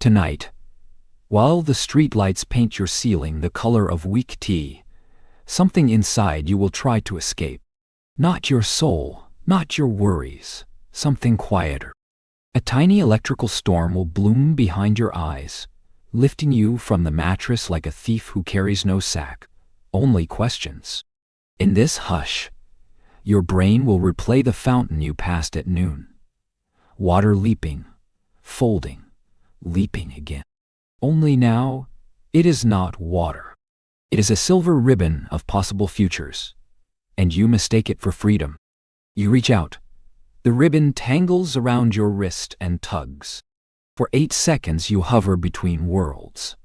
Tonight, while the streetlights paint your ceiling the color of weak tea, something inside you will try to escape. Not your soul, not your worries, something quieter. A tiny electrical storm will bloom behind your eyes, lifting you from the mattress like a thief who carries no sack, only questions. In this hush, your brain will replay the fountain you passed at noon. Water leaping, folding, leaping again. Only now, it is not water. It is a silver ribbon of possible futures, and you mistake it for freedom. You reach out. The ribbon tangles around your wrist and tugs. For 8 seconds you hover between worlds.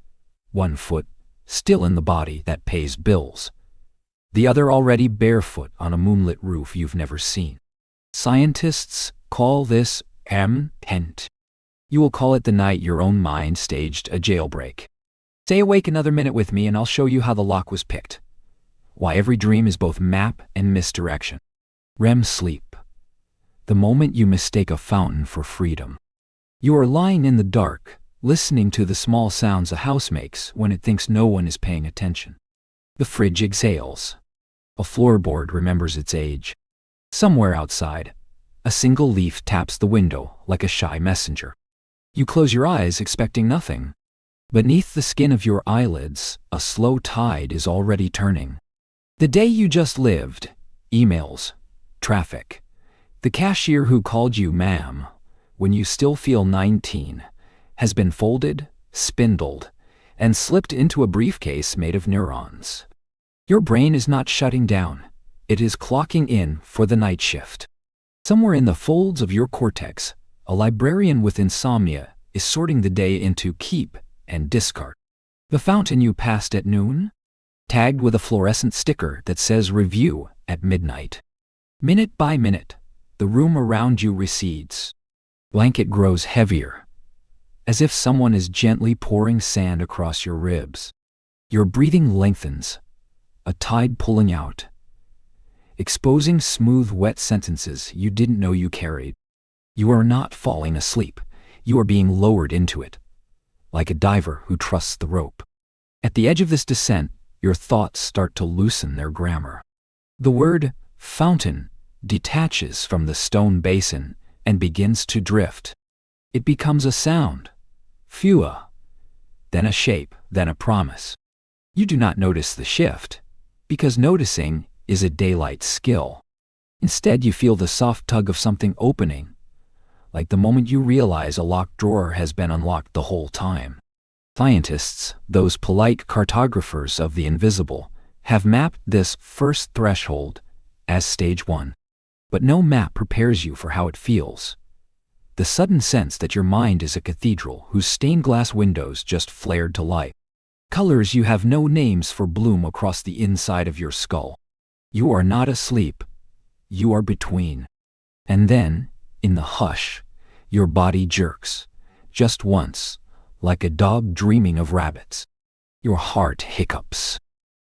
One foot still in the body that pays bills. The other already barefoot on a moonlit roof you've never seen. Scientists call this REM. You will call it the night your own mind staged a jailbreak. Stay awake another minute with me and I'll show you how the lock was picked. Why every dream is both map and misdirection. REM sleep. The moment you mistake a fountain for freedom. You are lying in the dark, listening to the small sounds a house makes when it thinks no one is paying attention. The fridge exhales. A floorboard remembers its age. Somewhere outside, a single leaf taps the window like a shy messenger. You close your eyes expecting nothing. Beneath the skin of your eyelids, a slow tide is already turning. The day you just lived, emails, traffic, the cashier who called you ma'am when you still feel 19 has been folded, spindled, and slipped into a briefcase made of neurons. Your brain is not shutting down. It is clocking in for the night shift. Somewhere in the folds of your cortex, a librarian with insomnia is sorting the day into keep and discard. The fountain you passed at noon? Tagged with a fluorescent sticker that says review at midnight. Minute by minute, the room around you recedes. Blanket grows heavier, as if someone is gently pouring sand across your ribs. Your breathing lengthens, a tide pulling out, exposing smooth, wet sentences you didn't know you carried. You are not falling asleep. You are being lowered into it, like a diver who trusts the rope. At the edge of this descent, your thoughts start to loosen their grammar. The word fountain detaches from the stone basin and begins to drift. It becomes a sound, fua, then a shape, then a promise. You do not notice the shift, because noticing is a daylight skill. Instead, you feel the soft tug of something opening, like the moment you realize a locked drawer has been unlocked the whole time. Scientists, those polite cartographers of the invisible, have mapped this first threshold as stage 1. But no map prepares you for how it feels. The sudden sense that your mind is a cathedral whose stained glass windows just flared to light. Colors you have no names for bloom across the inside of your skull. You are not asleep. You are between. And then, in the hush, your body jerks, just once, like a dog dreaming of rabbits. Your heart hiccups.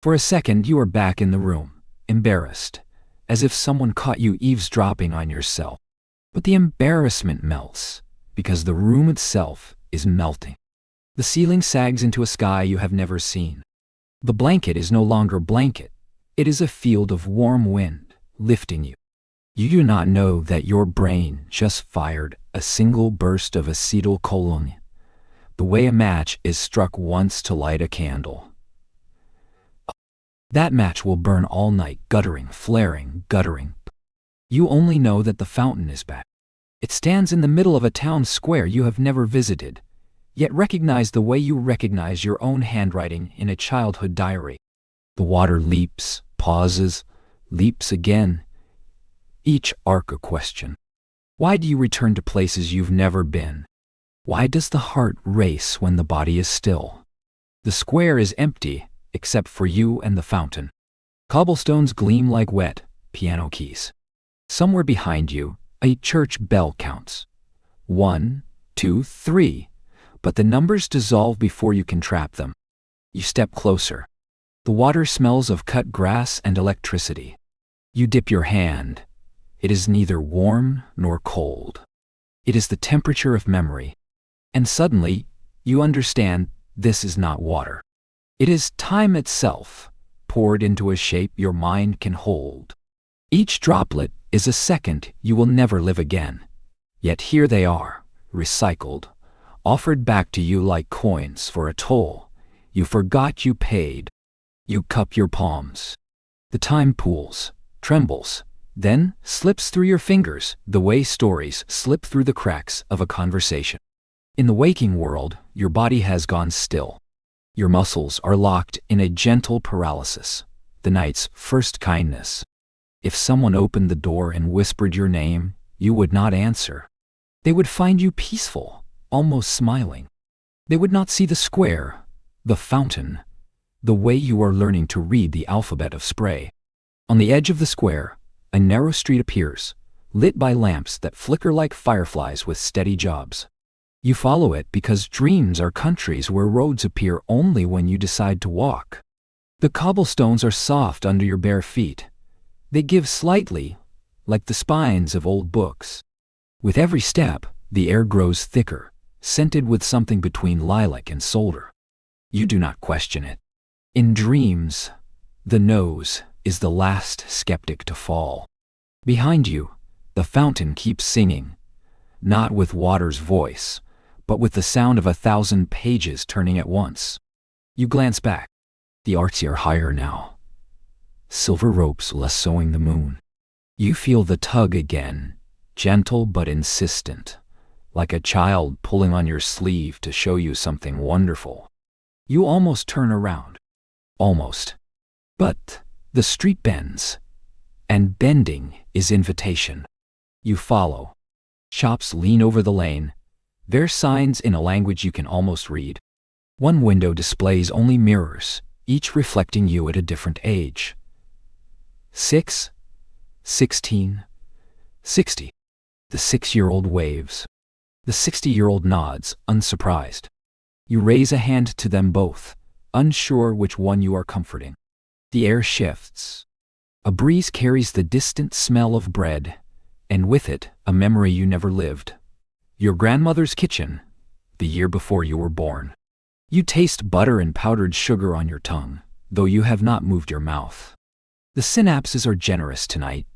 For a second, you are back in the room, embarrassed, as if someone caught you eavesdropping on yourself. But the embarrassment melts, because the room itself is melting. The ceiling sags into a sky you have never seen. The blanket is no longer blanket. It is a field of warm wind, lifting you. You do not know that your brain just fired a single burst of acetylcholine, the way a match is struck once to light a candle. That match will burn all night, guttering, flaring, guttering. You only know that the fountain is back. It stands in the middle of a town square you have never visited, yet recognize the way you recognize your own handwriting in a childhood diary. The water leaps, pauses, leaps again, each arc a question. Why do you return to places you've never been? Why does the heart race when the body is still? The square is empty, except for you and the fountain. Cobblestones gleam like wet piano keys. Somewhere behind you, a church bell counts. 1, 2, 3, but the numbers dissolve before you can trap them. You step closer. The water smells of cut grass and electricity. You dip your hand. It is neither warm nor cold. It is the temperature of memory. And suddenly, You understand this is not water. It is time itself, poured into a shape your mind can hold. Each droplet is a second you will never live again. Yet here they are, recycled, offered back to you like coins for a toll you forgot you paid. You cup your palms. The time pools, trembles, then slips through your fingers the way stories slip through the cracks of a conversation. In the waking world, your body has gone still. Your muscles are locked in a gentle paralysis, the night's first kindness. If someone opened the door and whispered your name, you would not answer. They would find you peaceful, almost smiling. They would not see the square, the fountain, the way you are learning to read the alphabet of spray. On the edge of the square, a narrow street appears, lit by lamps that flicker like fireflies with steady jobs. You follow it because dreams are countries where roads appear only when you decide to walk. The cobblestones are soft under your bare feet. They give slightly, like the spines of old books. With every step, the air grows thicker, scented with something between lilac and solder. You do not question it. In dreams, the nose is the last skeptic to fall. Behind you, the fountain keeps singing, not with water's voice, but with the sound of 1,000 pages turning at once. You glance back. The arcs are higher now. Silver ropes lassoing the moon. You feel the tug again, gentle but insistent, like a child pulling on your sleeve to show you something wonderful. You almost turn around. Almost. But the street bends, and bending is invitation. You follow. Shops lean over the lane, their signs in a language you can almost read. One window displays only mirrors, each reflecting you at a different age. 6, 16, 60. The 6-year-old waves. The 60-year-old nods, unsurprised. You raise a hand to them both, unsure which one you are comforting. The air shifts. A breeze carries the distant smell of bread, and with it, a memory you never lived. Your grandmother's kitchen, the year before you were born. You taste butter and powdered sugar on your tongue, though you have not moved your mouth. The synapses are generous tonight.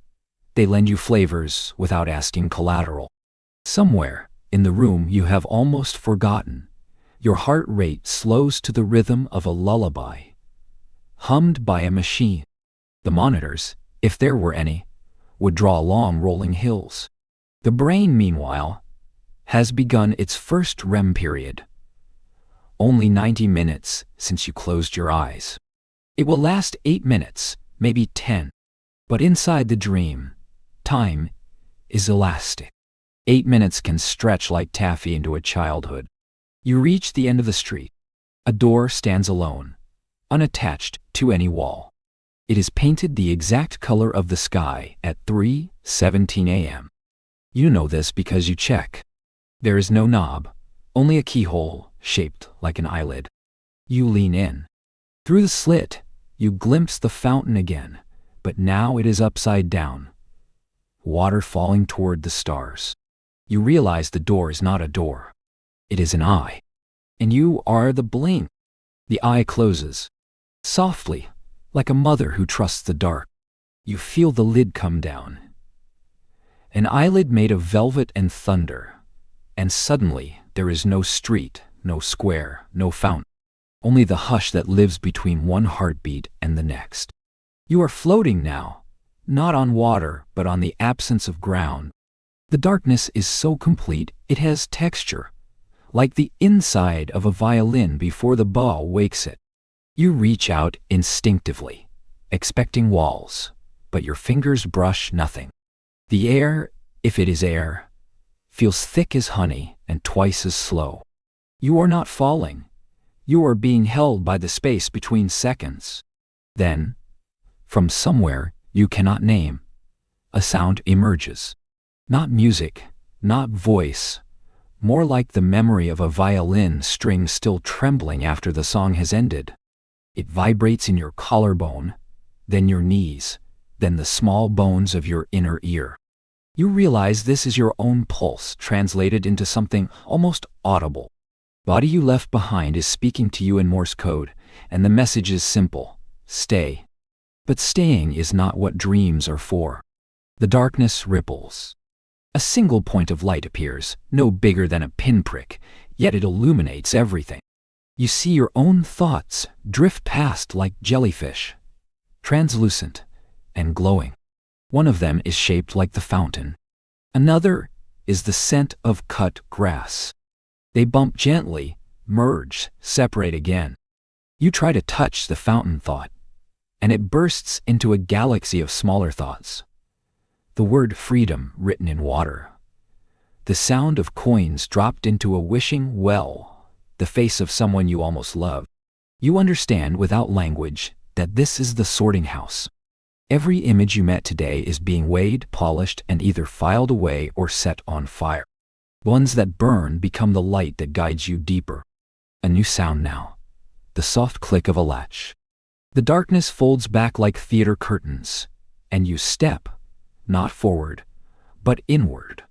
They lend you flavors without asking collateral. Somewhere, in the room you have almost forgotten, your heart rate slows to the rhythm of a lullaby, hummed by a machine. The monitors, if there were any, would draw long rolling hills. The brain, meanwhile, has begun its first REM period. Only 90 minutes since you closed your eyes. It will last 8 minutes, maybe 10. But inside the dream, time is elastic. 8 minutes can stretch like taffy into a childhood. You reach the end of the street. A door stands alone, unattached to any wall. It is painted the exact color of the sky at 3:17 a.m. You know this because you check. There is no knob, only a keyhole shaped like an eyelid. You lean in. Through the slit, you glimpse the fountain again, but now it is upside down. Water falling toward the stars. You realize the door is not a door. It is an eye. And you are the blink. The eye closes. Softly, like a mother who trusts the dark. You feel the lid come down. An eyelid made of velvet and thunder. And suddenly, there is no street, no square, no fountain. Only the hush that lives between one heartbeat and the next. You are floating now, not on water, but on the absence of ground. The darkness is so complete, it has texture, like the inside of a violin before the bow wakes it. You reach out instinctively, expecting walls, but your fingers brush nothing. The air, if it is air, feels thick as honey and twice as slow. You are not falling. You are being held by the space between seconds. Then, from somewhere you cannot name, a sound emerges. Not music, not voice, more like the memory of a violin string still trembling after the song has ended. It vibrates in your collarbone, then your knees, then the small bones of your inner ear. You realize this is your own pulse translated into something almost audible. Body you left behind is speaking to you in Morse code, and the message is simple: stay. But staying is not what dreams are for. The darkness ripples. A single point of light appears, no bigger than a pinprick, yet it illuminates everything. You see your own thoughts drift past like jellyfish, translucent and glowing. One of them is shaped like the fountain. Another is the scent of cut grass. They bump gently, merge, separate again. You try to touch the fountain thought, and it bursts into a galaxy of smaller thoughts. The word freedom written in water. The sound of coins dropped into a wishing well. The face of someone you almost love. You understand without language that this is the sorting house. Every image you met today is being weighed, polished, and either filed away or set on fire. Ones that burn become the light that guides you deeper. A new sound now. The soft click of a latch. The darkness folds back like theater curtains, and you step, not forward, but inward,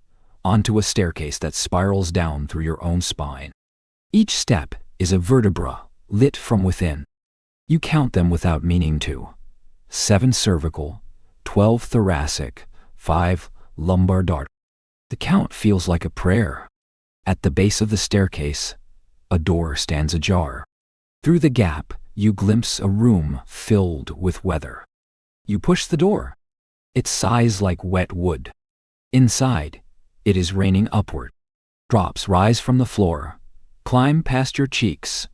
onto a staircase that spirals down through your own spine. Each step is a vertebra, lit from within. You count them without meaning to. 7 cervical, 12 thoracic, 5 lumbar dart. The count feels like a prayer. At the base of the staircase, a door stands ajar. Through the gap, you glimpse a room filled with weather. You push the door. It sighs like wet wood. Inside, it is raining upward. Drops rise from the floor, climb past your cheeks,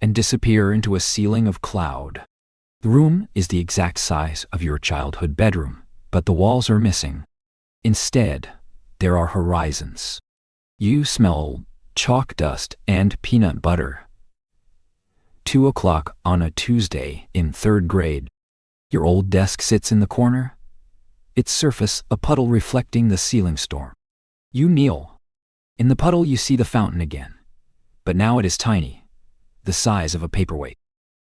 and disappear into a ceiling of cloud. The room is the exact size of your childhood bedroom, but the walls are missing. Instead, there are horizons. You smell chalk dust and peanut butter. 2 o'clock on a Tuesday in 3rd grade. Your old desk sits in the corner. Its surface a puddle reflecting the ceiling storm. You kneel. In the puddle you see the fountain again, but now it is tiny, the size of a paperweight.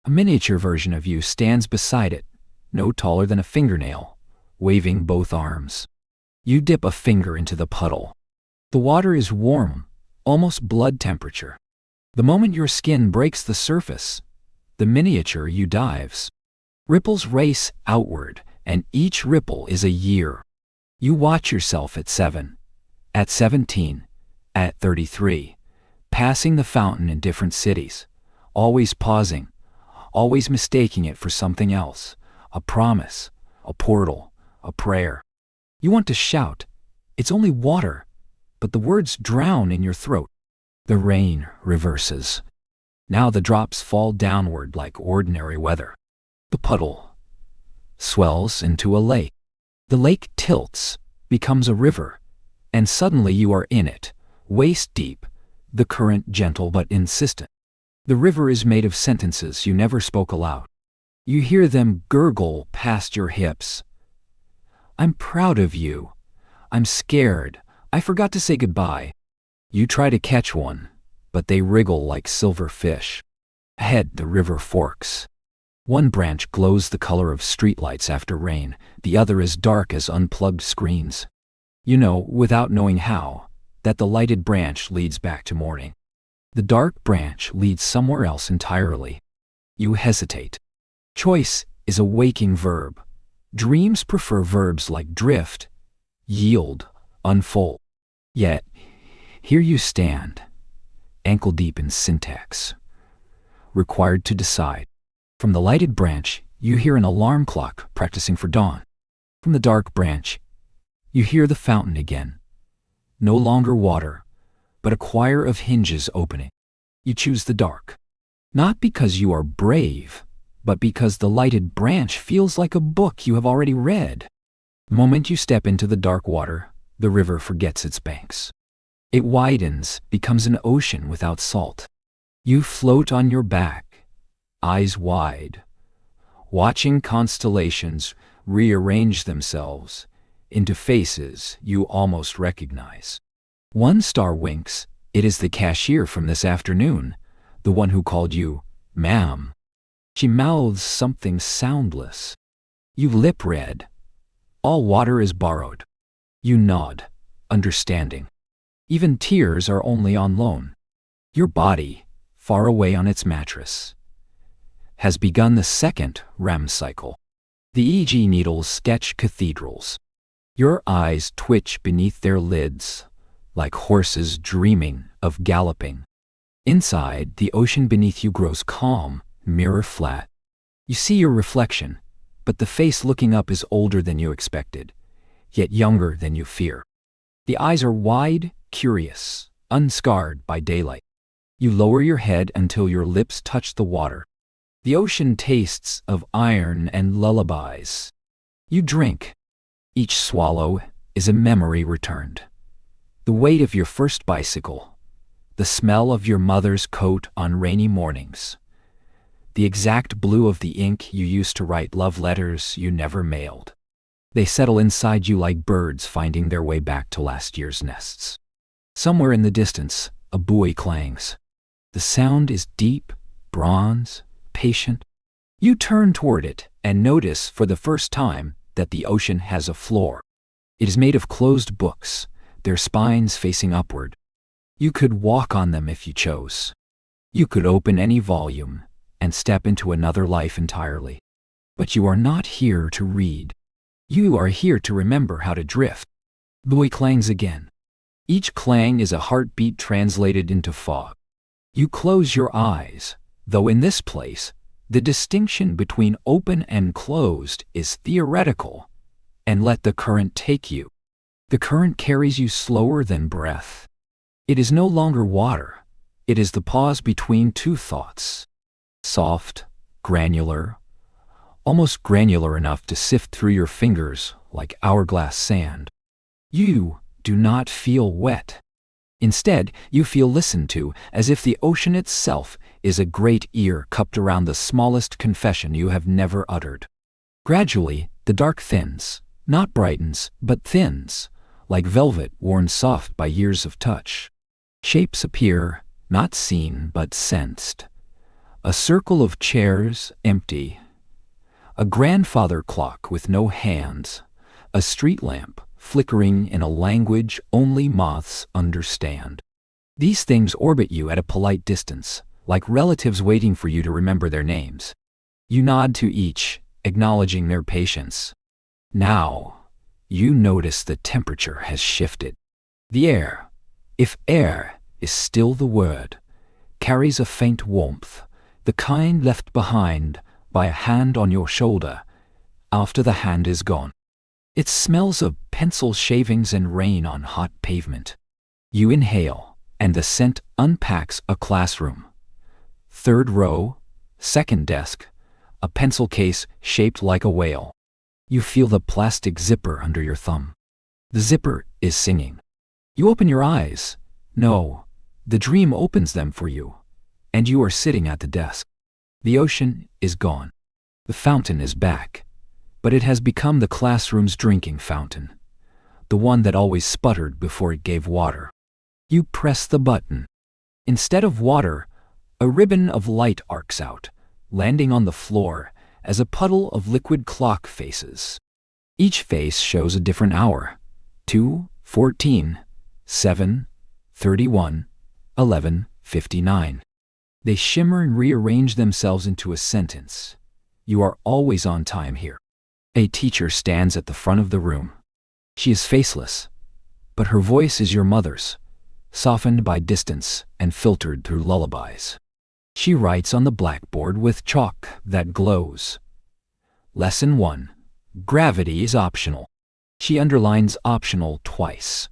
A miniature version of you stands beside it, no taller than a fingernail, waving both arms. You dip a finger into the puddle. The water is warm, almost blood temperature. The moment your skin breaks the surface, the miniature you dives. Ripples race outward, and each ripple is a year. You watch yourself at 7, at 17, at 33, passing the fountain in different cities, always pausing, always mistaking it for something else, a promise, a portal, a prayer. You want to shout, "It's only water," but the words drown in your throat. The rain reverses. Now the drops fall downward like ordinary weather. The puddle swells into a lake. The lake tilts, becomes a river, and suddenly you are in it, waist deep, the current gentle but insistent. The river is made of sentences you never spoke aloud. You hear them gurgle past your hips. "I'm proud of you. I'm scared. I forgot to say goodbye." You try to catch one, but they wriggle like silver fish. Ahead, the river forks. One branch glows the color of streetlights after rain, the other as dark as unplugged screens. You know, without knowing how, that the lighted branch leads back to morning. The dark branch leads somewhere else entirely. You hesitate. Choice is a waking verb. Dreams prefer verbs like drift, yield, unfold. Yet, here you stand, ankle deep in syntax, required to decide. From the lighted branch, you hear an alarm clock practicing for dawn. From the dark branch, you hear the fountain again. No longer water, but a choir of hinges opening. You choose the dark. Not because you are brave, but because the lighted branch feels like a book you have already read. The moment you step into the dark water, the river forgets its banks. It widens, becomes an ocean without salt. You float on your back, eyes wide, watching constellations rearrange themselves into faces you almost recognize. One star winks. It is the cashier from this afternoon, the one who called you, "Ma'am." She mouths something soundless. You lip read. All water is borrowed. You nod, understanding. Even tears are only on loan. Your body, far away on its mattress, has begun the second REM cycle. The EEG needles sketch cathedrals. Your eyes twitch beneath their lids, like horses dreaming of galloping. Inside, the ocean beneath you grows calm, mirror flat. You see your reflection, but the face looking up is older than you expected, yet younger than you fear. The eyes are wide, curious, unscarred by daylight. You lower your head until your lips touch the water. The ocean tastes of iron and lullabies. You drink. Each swallow is a memory returned. The weight of your first bicycle, the smell of your mother's coat on rainy mornings, the exact blue of the ink you used to write love letters you never mailed. They settle inside you like birds finding their way back to last year's nests. Somewhere in the distance, a buoy clangs. The sound is deep, bronze, patient. You turn toward it and notice for the first time that the ocean has a floor. It is made of closed books, their spines facing upward. You could walk on them if you chose. You could open any volume and step into another life entirely. But you are not here to read. You are here to remember how to drift. Buoy clangs again. Each clang is a heartbeat translated into fog. You close your eyes, though in this place, the distinction between open and closed is theoretical, and let the current take you. The current carries you slower than breath. It is no longer water. It is the pause between two thoughts. Soft, granular, almost granular enough to sift through your fingers like hourglass sand. You do not feel wet. Instead, you feel listened to as if the ocean itself is a great ear cupped around the smallest confession you have never uttered. Gradually, the dark thins, not brightens, but thins, like velvet worn soft by years of touch. Shapes appear, not seen but sensed. A circle of chairs, empty. A grandfather clock with no hands. A street lamp, flickering in a language only moths understand. These things orbit you at a polite distance, like relatives waiting for you to remember their names. You nod to each, acknowledging their patience. Now, you notice the temperature has shifted. The air, if air is still the word, carries a faint warmth, the kind left behind by a hand on your shoulder after the hand is gone. It smells of pencil shavings and rain on hot pavement. You inhale, and the scent unpacks a classroom. Third row, second desk, a pencil case shaped like a whale. You feel the plastic zipper under your thumb. The zipper is singing. You open your eyes. No, the dream opens them for you, and you are sitting at the desk. The ocean is gone. The fountain is back. But it has become the classroom's drinking fountain, the one that always sputtered before it gave water. You press the button. Instead of water, a ribbon of light arcs out, landing on the floor as a puddle of liquid clock faces. Each face shows a different hour. 2:14, 7:31, 11:59. They shimmer and rearrange themselves into a sentence. You are always on time here. A teacher stands at the front of the room. She is faceless, but her voice is your mother's, softened by distance and filtered through lullabies. She writes on the blackboard with chalk that glows. Lesson 1. Gravity is optional. She underlines optional twice,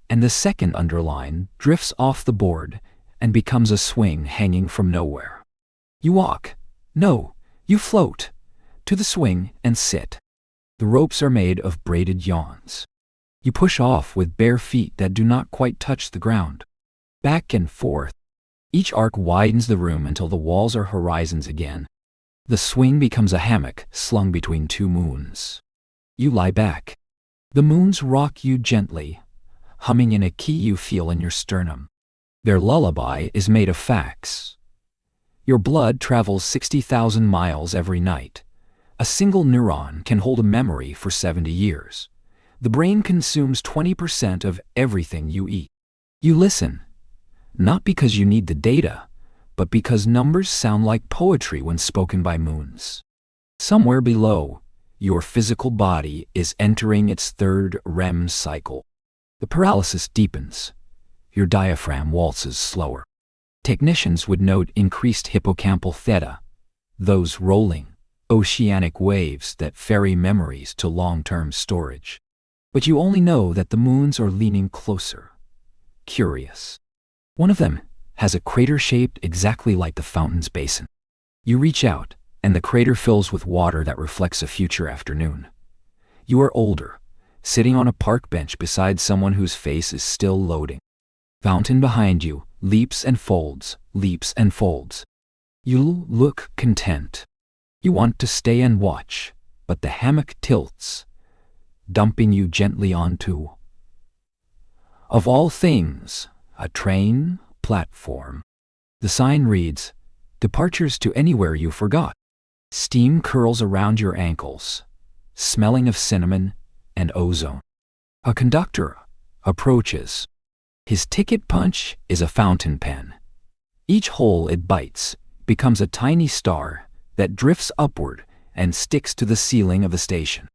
and the second underline drifts off the board and becomes a swing hanging from nowhere. You walk. No, you float. To the swing and sit. The ropes are made of braided yawns. You push off with bare feet that do not quite touch the ground. Back and forth. Each arc widens the room until the walls are horizons again. The swing becomes a hammock slung between two moons. You lie back. The moons rock you gently, humming in a key you feel in your sternum. Their lullaby is made of facts. Your blood travels 60,000 miles every night. A single neuron can hold a memory for 70 years. The brain consumes 20% of everything you eat. You listen. Not because you need the data, but because numbers sound like poetry when spoken by moons. Somewhere below, your physical body is entering its third REM cycle. The paralysis deepens. Your diaphragm waltzes slower. Technicians would note increased hippocampal theta, those rolling, oceanic waves that ferry memories to long-term storage. But you only know that the moons are leaning closer. Curious. One of them has a crater shaped exactly like the fountain's basin. You reach out, and the crater fills with water that reflects a future afternoon. You are older, sitting on a park bench beside someone whose face is still loading. Fountain behind you leaps and folds, leaps and folds. You look content. You want to stay and watch, but the hammock tilts, dumping you gently onto, of all things, a train platform. The sign reads, "Departures to anywhere you forgot." Steam curls around your ankles, smelling of cinnamon and ozone. A conductor approaches. His ticket punch is a fountain pen. Each hole it bites becomes a tiny star that drifts upward and sticks to the ceiling of the station.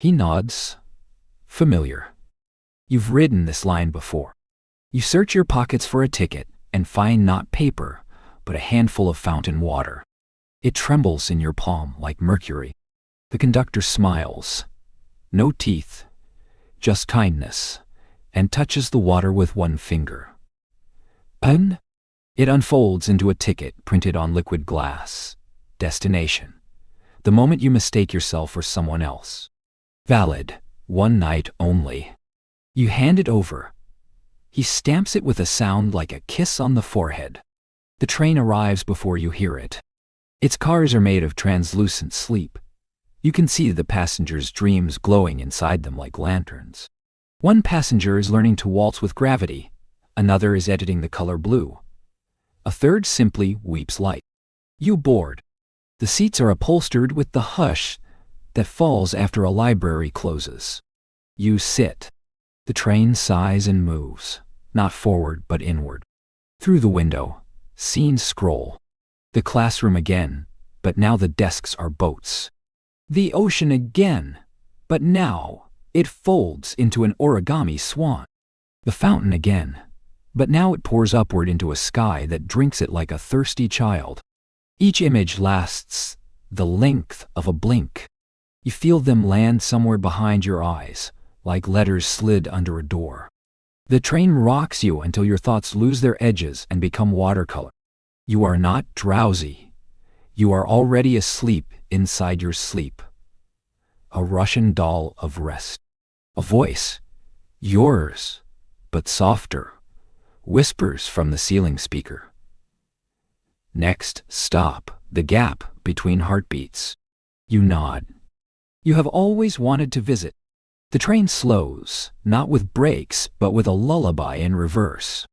He nods. Familiar. You've ridden this line before. You search your pockets for a ticket and find not paper, but a handful of fountain water. It trembles in your palm like mercury. The conductor smiles. No teeth, just kindness, and touches the water with one finger. And it unfolds into a ticket printed on liquid glass. Destination. The moment you mistake yourself for someone else. Valid. One night only. You hand it over. He stamps it with a sound like a kiss on the forehead. The train arrives before you hear it. Its cars are made of translucent sleep. You can see the passengers' dreams glowing inside them like lanterns. One passenger is learning to waltz with gravity. Another is editing the color blue. A third simply weeps light. You board. The seats are upholstered with the hush that falls after a library closes. You sit. The train sighs and moves, not forward but inward. Through the window, scenes scroll. The classroom again, but now the desks are boats. The ocean again, but now it folds into an origami swan. The fountain again, but now it pours upward into a sky that drinks it like a thirsty child. Each image lasts the length of a blink. You feel them land somewhere behind your eyes, like letters slid under a door. The train rocks you until your thoughts lose their edges and become watercolor. You are not drowsy. You are already asleep inside your sleep. A Russian doll of rest. A voice, yours, but softer, whispers from the ceiling speaker. Next stop, the gap between heartbeats. You nod. You have always wanted to visit. The train slows, not with brakes, but with a lullaby in reverse.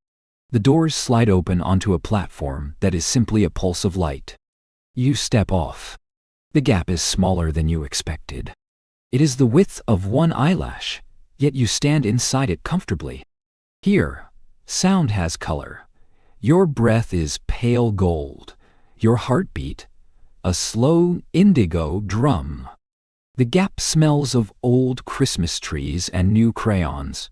The doors slide open onto a platform that is simply a pulse of light. You step off. The gap is smaller than you expected. It is the width of one eyelash, yet you stand inside it comfortably. Here, sound has color. Your breath is pale gold. Your heartbeat, a slow indigo drum. The gap smells of old Christmas trees and new crayons.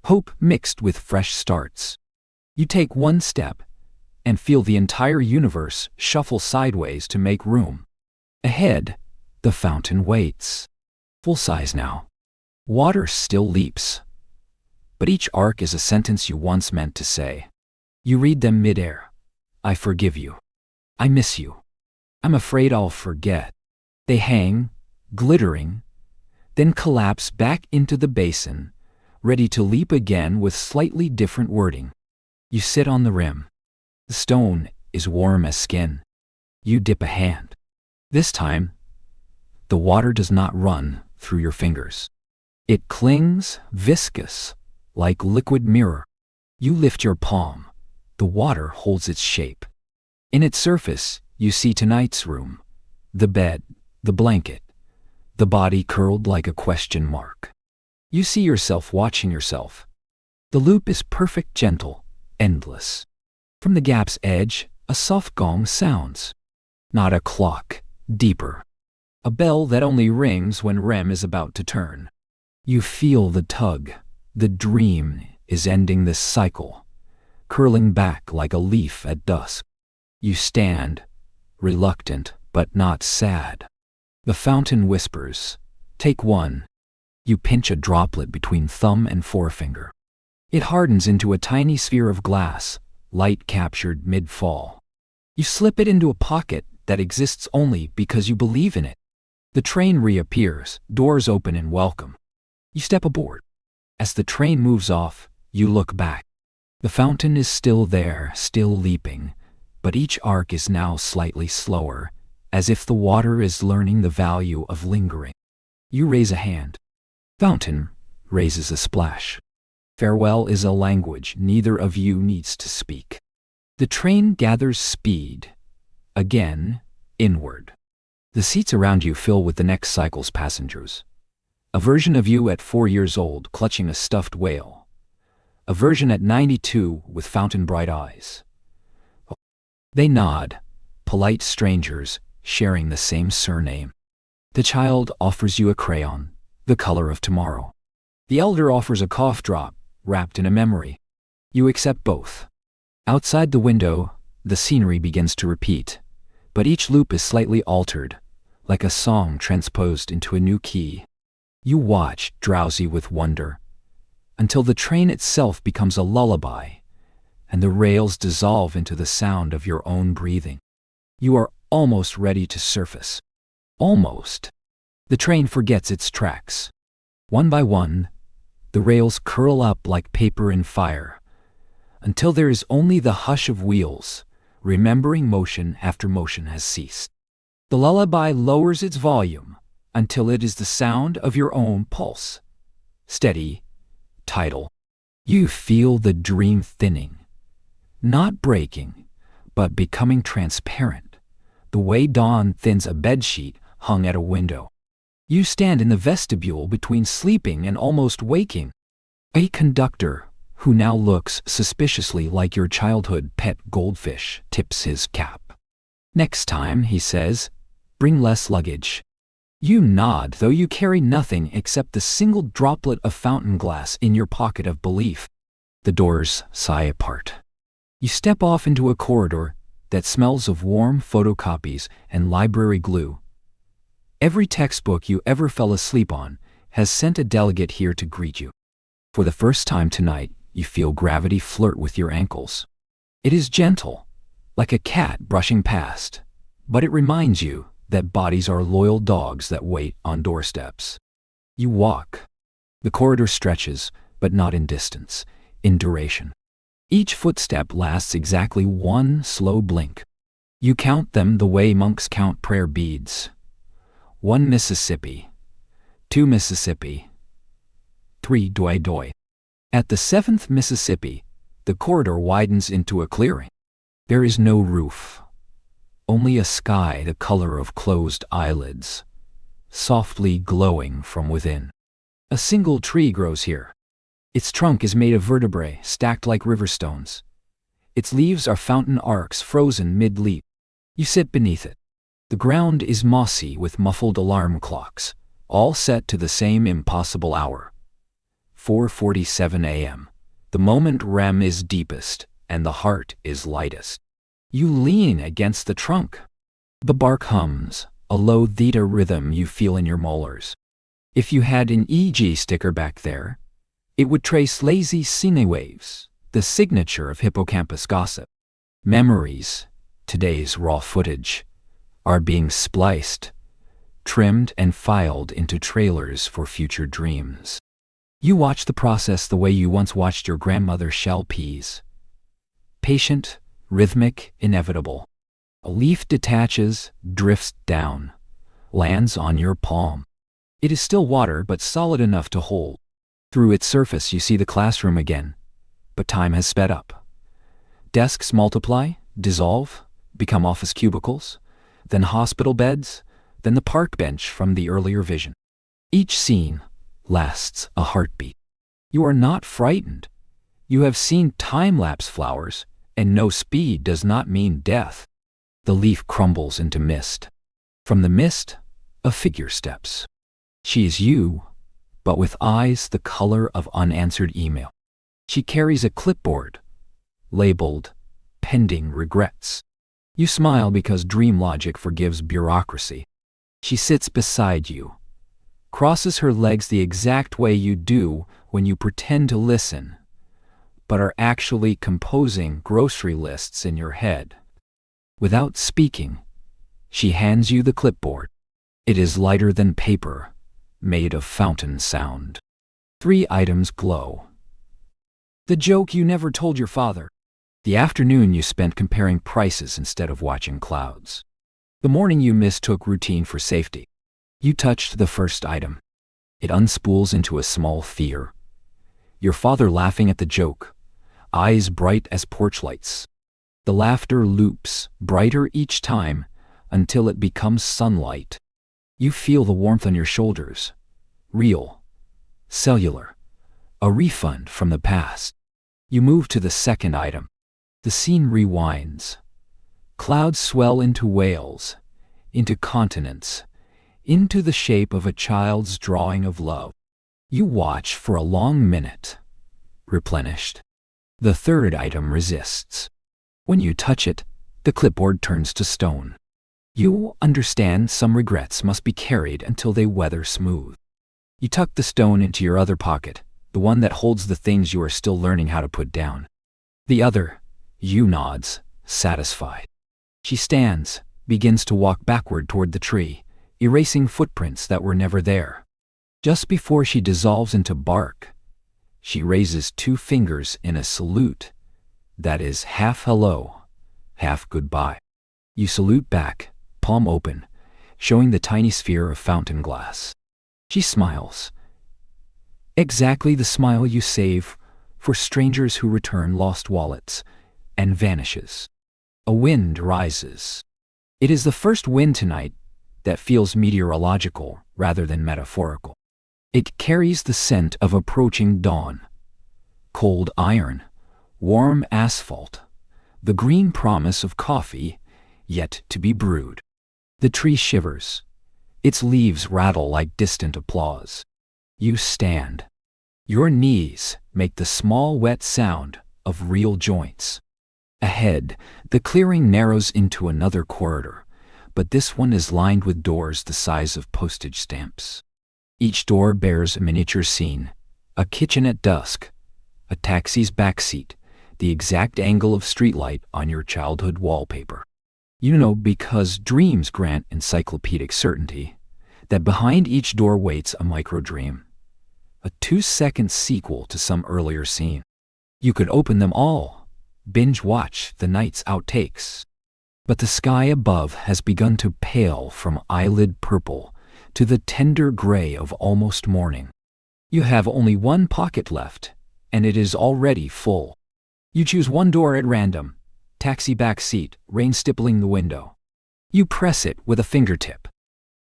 Hope mixed with fresh starts. You take one step and feel the entire universe shuffle sideways to make room. Ahead, the fountain waits. Full size now. Water still leaps. But each arc is a sentence you once meant to say. You read them midair. I forgive you. I miss you. I'm afraid I'll forget. They hang, glittering, then collapse back into the basin, ready to leap again with slightly different wording. You sit on the rim. The stone is warm as skin. You dip a hand. This time, the water does not run through your fingers. It clings, viscous, like liquid mirror. You lift your palm. The water holds its shape. In its surface, you see tonight's room, the bed, the blanket, the body curled like a question mark. You see yourself watching yourself. The loop is perfect, gentle, endless. From the gap's edge, a soft gong sounds. Not a clock, deeper. A bell that only rings when REM is about to turn. You feel the tug. The dream is ending this cycle, curling back like a leaf at dusk. You stand, reluctant but not sad. The fountain whispers, "Take one." You pinch a droplet between thumb and forefinger. It hardens into a tiny sphere of glass, light captured mid-fall. You slip it into a pocket that exists only because you believe in it. The train reappears, doors open in welcome. You step aboard. As the train moves off, you look back. The fountain is still there, still leaping, but each arc is now slightly slower, as if the water is learning the value of lingering. You raise a hand. Fountain raises a splash. Farewell is a language neither of you needs to speak. The train gathers speed, again, inward. The seats around you fill with the next cycle's passengers. A version of you at 4 years old clutching a stuffed whale. A version at 92 with fountain-bright eyes. They nod, polite strangers sharing the same surname. The child offers you a crayon, the color of tomorrow. The elder offers a cough drop, wrapped in a memory. You accept both. Outside the window, the scenery begins to repeat, but each loop is slightly altered, like a song transposed into a new key. You watch, drowsy with wonder, until the train itself becomes a lullaby, and the rails dissolve into the sound of your own breathing. You are almost ready to surface. Almost. The train forgets its tracks. One by one, the rails curl up like paper in fire, until there is only the hush of wheels, remembering motion after motion has ceased. The lullaby lowers its volume until it is the sound of your own pulse. Steady, tidal. You feel the dream thinning, not breaking, but becoming transparent, the way dawn thins a bedsheet hung at a window. You stand in the vestibule between sleeping and almost waking. A conductor, who now looks suspiciously like your childhood pet goldfish, tips his cap. Next time, he says, bring less luggage. You nod, though you carry nothing except the single droplet of fountain glass in your pocket of belief. The doors sigh apart. You step off into a corridor that smells of warm photocopies and library glue. Every textbook you ever fell asleep on has sent a delegate here to greet you. For the first time tonight, you feel gravity flirt with your ankles. It is gentle, like a cat brushing past, but it reminds you that bodies are loyal dogs that wait on doorsteps. You walk. The corridor stretches, but not in distance, in duration. Each footstep lasts exactly one slow blink. You count them the way monks count prayer beads. 1 Mississippi, 2 Mississippi, 3 Doi Doi. At the 7th Mississippi, the corridor widens into a clearing. There is no roof, only a sky the color of closed eyelids, softly glowing from within. A single tree grows here. Its trunk is made of vertebrae stacked like river stones. Its leaves are fountain arcs frozen mid-leap. You sit beneath it. The ground is mossy with muffled alarm clocks, all set to the same impossible hour. 4:47 a.m. The moment REM is deepest and the heart is lightest. You lean against the trunk. The bark hums, a low theta rhythm you feel in your molars. If you had an EG sticker back there, it would trace lazy cine waves, the signature of hippocampus gossip. Memories, today's raw footage, are being spliced, trimmed and filed into trailers for future dreams. You watch the process the way you once watched your grandmother shell peas. Patient, rhythmic, inevitable. A leaf detaches, drifts down, lands on your palm. It is still water, but solid enough to hold. Through its surface you see the classroom again, but time has sped up. Desks multiply, dissolve, become office cubicles, then hospital beds, then the park bench from the earlier vision. Each scene lasts a heartbeat. You are not frightened. You have seen time-lapse flowers, and no speed does not mean death. The leaf crumbles into mist. From the mist, a figure steps. She is you, but with eyes the color of unanswered email. She carries a clipboard, labeled, "Pending Regrets." You smile because dream logic forgives bureaucracy. She sits beside you, crosses her legs the exact way you do when you pretend to listen, but are actually composing grocery lists in your head. Without speaking, she hands you the clipboard. It is lighter than paper, made of fountain sound. 3 items glow. The joke you never told your father. The afternoon you spent comparing prices instead of watching clouds. The morning you mistook routine for safety. You touched the first item. It unspools into a small fear. Your father laughing at the joke, eyes bright as porch lights. The laughter loops, brighter each time, until it becomes sunlight. You feel the warmth on your shoulders. Real. Cellular. A refund from the past. You move to the second item. The scene rewinds. Clouds swell into whales, into continents, into the shape of a child's drawing of love. You watch for a long minute. Replenished. The third item resists. When you touch it, the clipboard turns to stone. You understand some regrets must be carried until they weather smooth. You tuck the stone into your other pocket, the one that holds the things you are still learning how to put down. The other, you nods, satisfied. She stands, begins to walk backward toward the tree, erasing footprints that were never there. Just before she dissolves into bark, she raises 2 fingers in a salute that is half hello, half goodbye. You salute back, palm open, showing the tiny sphere of fountain glass. She smiles. Exactly the smile you save for strangers who return lost wallets, and vanishes. A wind rises. It is the first wind tonight that feels meteorological rather than metaphorical. It carries the scent of approaching dawn. Cold iron, warm asphalt, the green promise of coffee yet to be brewed. The tree shivers. Its leaves rattle like distant applause. You stand. Your knees make the small wet sound of real joints. Ahead, the clearing narrows into another corridor, but this one is lined with doors the size of postage stamps. Each door bears a miniature scene, a kitchen at dusk, a taxi's backseat, the exact angle of streetlight on your childhood wallpaper. You know, because dreams grant encyclopedic certainty, that behind each door waits a microdream, a 2-second sequel to some earlier scene. You could open them all, binge-watch the night's outtakes. But the sky above has begun to pale from eyelid purple to the tender gray of almost morning. You have only 1 pocket left, and it is already full. You choose 1 door at random, taxi back seat, rain stippling the window. You press it with a fingertip.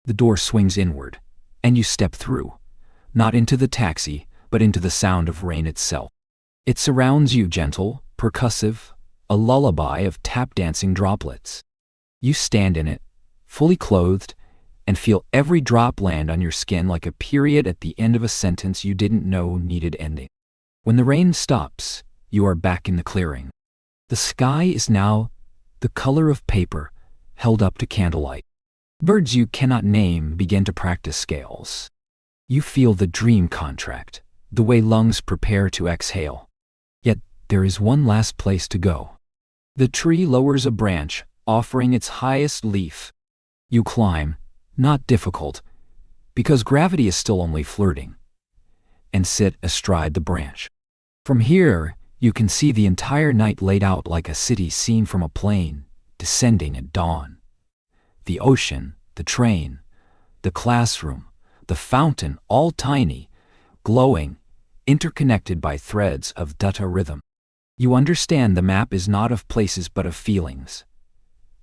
The door swings inward, and you step through, not into the taxi, but into the sound of rain itself. It surrounds you, gentle, percussive, a lullaby of tap-dancing droplets. You stand in it, fully clothed, and feel every drop land on your skin like a period at the end of a sentence you didn't know needed ending. When the rain stops, you are back in the clearing. The sky is now the color of paper held up to candlelight. Birds you cannot name begin to practice scales. You feel the dream contract, the way lungs prepare to exhale. Yet there is one last place to go. The tree lowers a branch, offering its highest leaf. You climb, not difficult, because gravity is still only flirting, and sit astride the branch. From here, you can see the entire night laid out like a city seen from a plane, descending at dawn. The ocean, the train, the classroom, the fountain, all tiny, glowing, interconnected by threads of data rhythm. You understand the map is not of places but of feelings.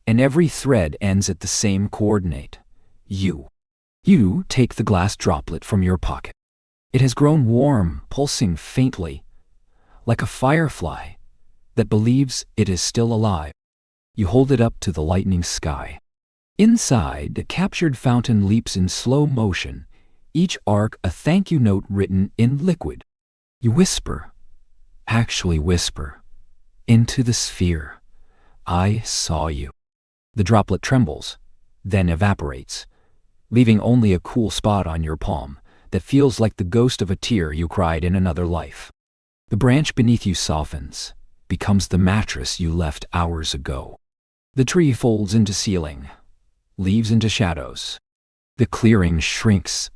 And every thread ends at the same coordinate. You. You take the glass droplet from your pocket. It has grown warm, pulsing faintly, like a firefly that believes it is still alive. You hold it up to the lightning sky. Inside, the captured fountain leaps in slow motion, each arc a thank you note written in liquid. You whisper, actually whisper, into the sphere. I saw you. The droplet trembles, then evaporates, leaving only a cool spot on your palm that feels like the ghost of a tear you cried in another life. The branch beneath you softens, becomes the mattress you left hours ago. The tree folds into ceiling, leaves into shadows. The clearing shrinks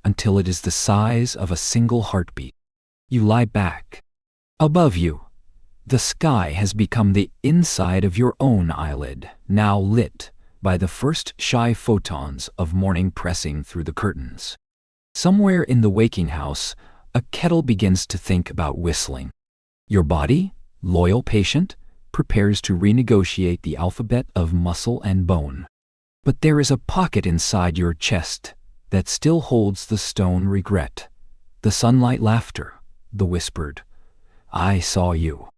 until it is the size of a single heartbeat. You lie back. Above you, the sky has become the inside of your own eyelid, now lit by the first shy photons of morning pressing through the curtains. Somewhere in the waking house, a kettle begins to think about whistling. Your body, loyal patient, prepares to renegotiate the alphabet of muscle and bone. But there is a pocket inside your chest that still holds the stone regret, the sunlight laughter, the whispered, I saw you.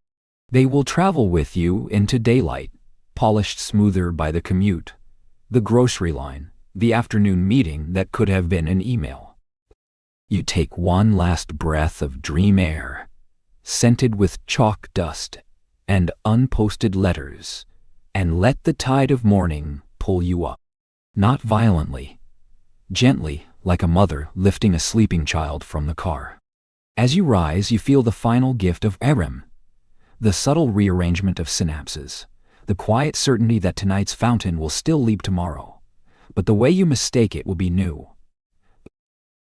They will travel with you into daylight, polished smoother by the commute, the grocery line, the afternoon meeting that could have been an email. You take one last breath of dream air, scented with chalk dust and unposted letters, and let the tide of morning pull you up. Not violently, gently, like a mother lifting a sleeping child from the car. As you rise, you feel the final gift of REM, the subtle rearrangement of synapses, the quiet certainty that tonight's fountain will still leap tomorrow, but the way you mistake it will be new.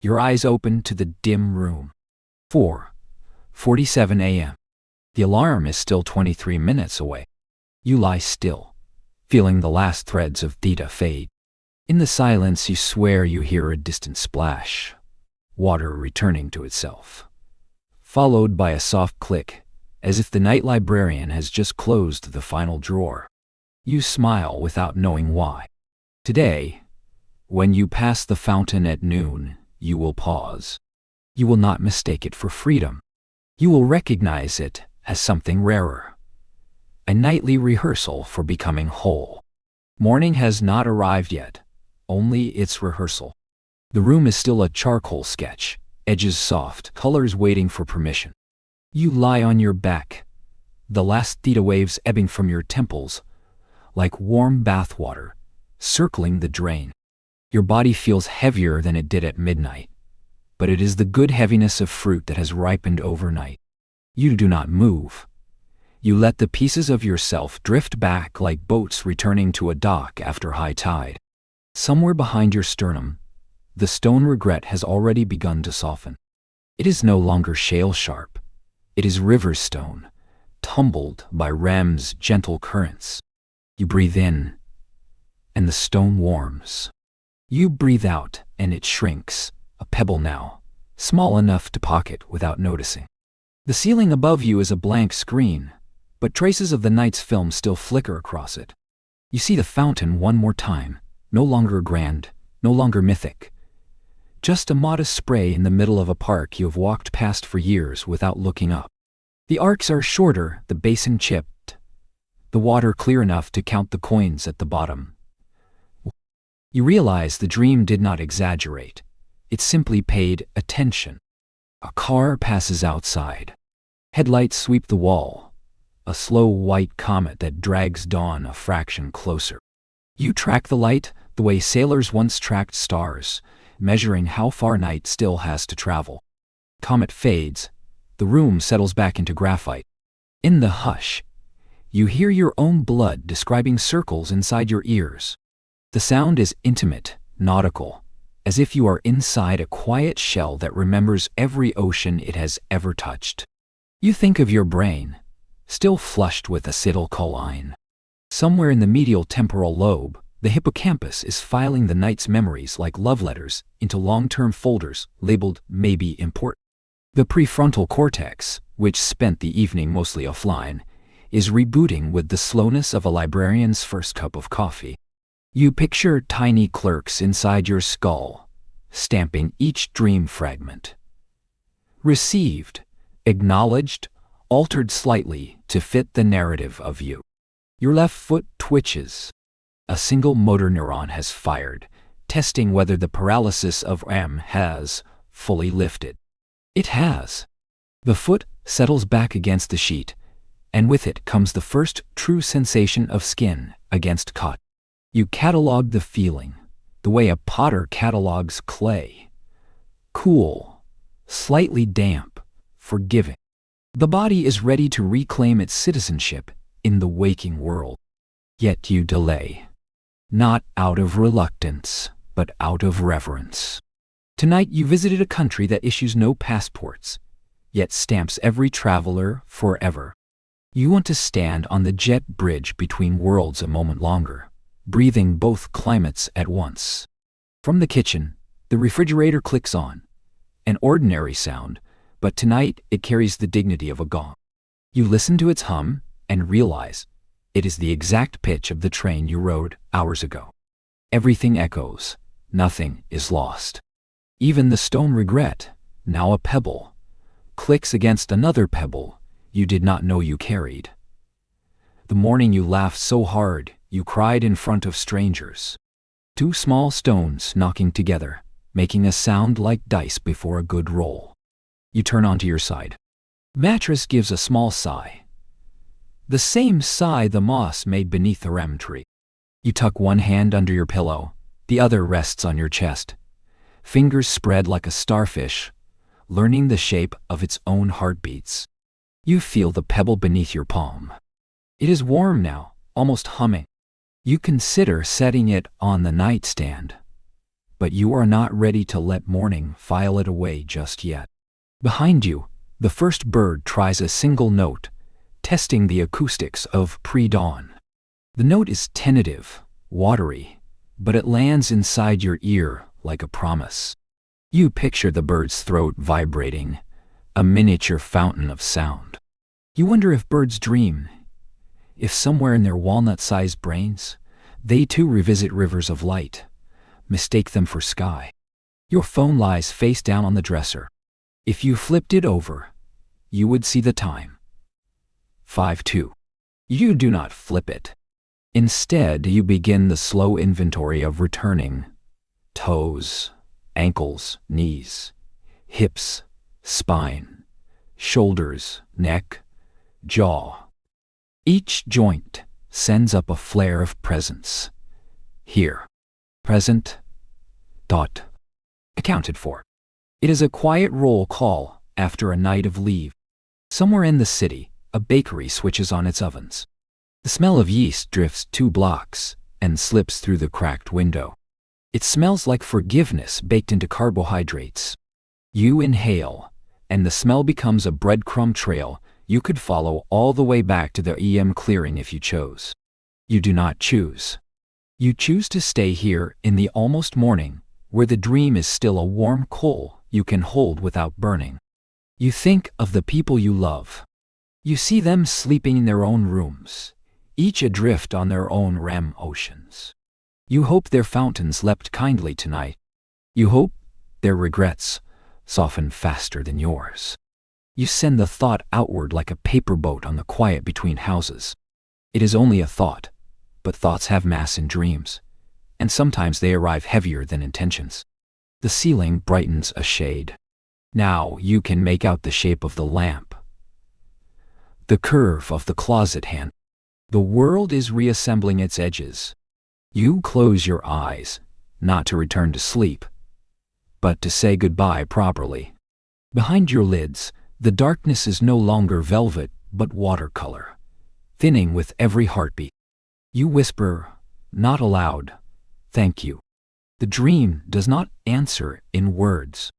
Your eyes open to the dim room. 4:47 a.m. The alarm is still 23 minutes away. You lie still, feeling the last threads of theta fade. In the silence, you swear you hear a distant splash, water returning to itself, followed by a soft click, as if the night librarian has just closed the final drawer. You smile without knowing why. Today, when you pass the fountain at noon, you will pause. You will not mistake it for freedom. You will recognize it as something rarer, a nightly rehearsal for becoming whole. Morning has not arrived yet, only its rehearsal. The room is still a charcoal sketch, edges soft, colors waiting for permission. You lie on your back, the last theta waves ebbing from your temples, like warm bathwater, circling the drain. Your body feels heavier than it did at midnight, but it is the good heaviness of fruit that has ripened overnight. You do not move. You let the pieces of yourself drift back like boats returning to a dock after high tide. Somewhere behind your sternum, the stone regret has already begun to soften. It is no longer shale sharp. It is river stone, tumbled by REM's gentle currents. You breathe in, and the stone warms. You breathe out, and it shrinks, a pebble now, small enough to pocket without noticing. The ceiling above you is a blank screen, but traces of the night's film still flicker across it. You see the fountain one more time, no longer grand, no longer mythic. Just a modest spray in the middle of a park you have walked past for years without looking up. The arcs are shorter, the basin chipped, the water clear enough to count the coins at the bottom. You realize the dream did not exaggerate. It simply paid attention. A car passes outside. Headlights sweep the wall, a slow white comet that drags dawn a fraction closer. You track the light the way sailors once tracked stars, measuring how far night still has to travel. Comet fades. The room settles back into graphite. In the hush, you hear your own blood describing circles inside your ears. The sound is intimate, nautical, as if you are inside a quiet shell that remembers every ocean it has ever touched. You think of your brain, still flushed with acetylcholine. Somewhere in the medial temporal lobe, the hippocampus is filing the night's memories like love letters into long-term folders labeled maybe important. The prefrontal cortex, which spent the evening mostly offline, is rebooting with the slowness of a librarian's first cup of coffee. You picture tiny clerks inside your skull, stamping each dream fragment. Received, acknowledged, altered slightly to fit the narrative of you. Your left foot twitches. A single motor neuron has fired, testing whether the paralysis of REM has fully lifted. It has. The foot settles back against the sheet, and with it comes the first true sensation of skin against cotton. You catalog the feeling, the way a potter catalogs clay. Cool, slightly damp, forgiving. The body is ready to reclaim its citizenship in the waking world. Yet you delay. Not out of reluctance, but out of reverence. Tonight you visited a country that issues no passports, yet stamps every traveler forever. You want to stand on the jet bridge between worlds a moment longer, breathing both climates at once. From the kitchen, the refrigerator clicks on. An ordinary sound, but tonight it carries the dignity of a gong. You listen to its hum and realize it is the exact pitch of the train you rode hours ago. Everything echoes. Nothing is lost. Even the stone regret, now a pebble, clicks against another pebble you did not know you carried. The morning you laughed so hard you cried in front of strangers. Two small stones knocking together, making a sound like dice before a good roll. You turn onto your side. Mattress gives a small sigh. The same sigh the moss made beneath the REM tree. You tuck one hand under your pillow, the other rests on your chest. Fingers spread like a starfish, learning the shape of its own heartbeats. You feel the pebble beneath your palm. It is warm now, almost humming. You consider setting it on the nightstand, but you are not ready to let morning file it away just yet. Behind you, the first bird tries a single note, testing the acoustics of pre-dawn. The note is tentative, watery, but it lands inside your ear like a promise. You picture the bird's throat vibrating, a miniature fountain of sound. You wonder if birds dream, if somewhere in their walnut-sized brains, they too revisit rivers of light, mistake them for sky. Your phone lies face down on the dresser. If you flipped it over, you would see the time. 5:02. You do not flip it. Instead, you begin the slow inventory of returning. Toes, ankles, knees, hips, spine, shoulders, neck, jaw. Each joint sends up a flare of presence. Here. Present. Dot. Accounted for. It is a quiet roll call after a night of leave. Somewhere in the city, a bakery switches on its ovens. The smell of yeast drifts 2 blocks and slips through the cracked window. It smells like forgiveness baked into carbohydrates. You inhale, and the smell becomes a breadcrumb trail you could follow all the way back to the EM clearing if you chose. You do not choose. You choose to stay here in the almost morning, where the dream is still a warm coal you can hold without burning. You think of the people you love. You see them sleeping in their own rooms, each adrift on their own REM oceans. You hope their fountains leapt kindly tonight. You hope their regrets soften faster than yours. You send the thought outward like a paper boat on the quiet between houses. It is only a thought, but thoughts have mass in dreams, and sometimes they arrive heavier than intentions. The ceiling brightens a shade. Now you can make out the shape of the lamp, the curve of the closet hand. The world is reassembling its edges. You close your eyes, not to return to sleep, but to say goodbye properly. Behind your lids, the darkness is no longer velvet but watercolor, thinning with every heartbeat. You whisper, not aloud, thank you. The dream does not answer in words.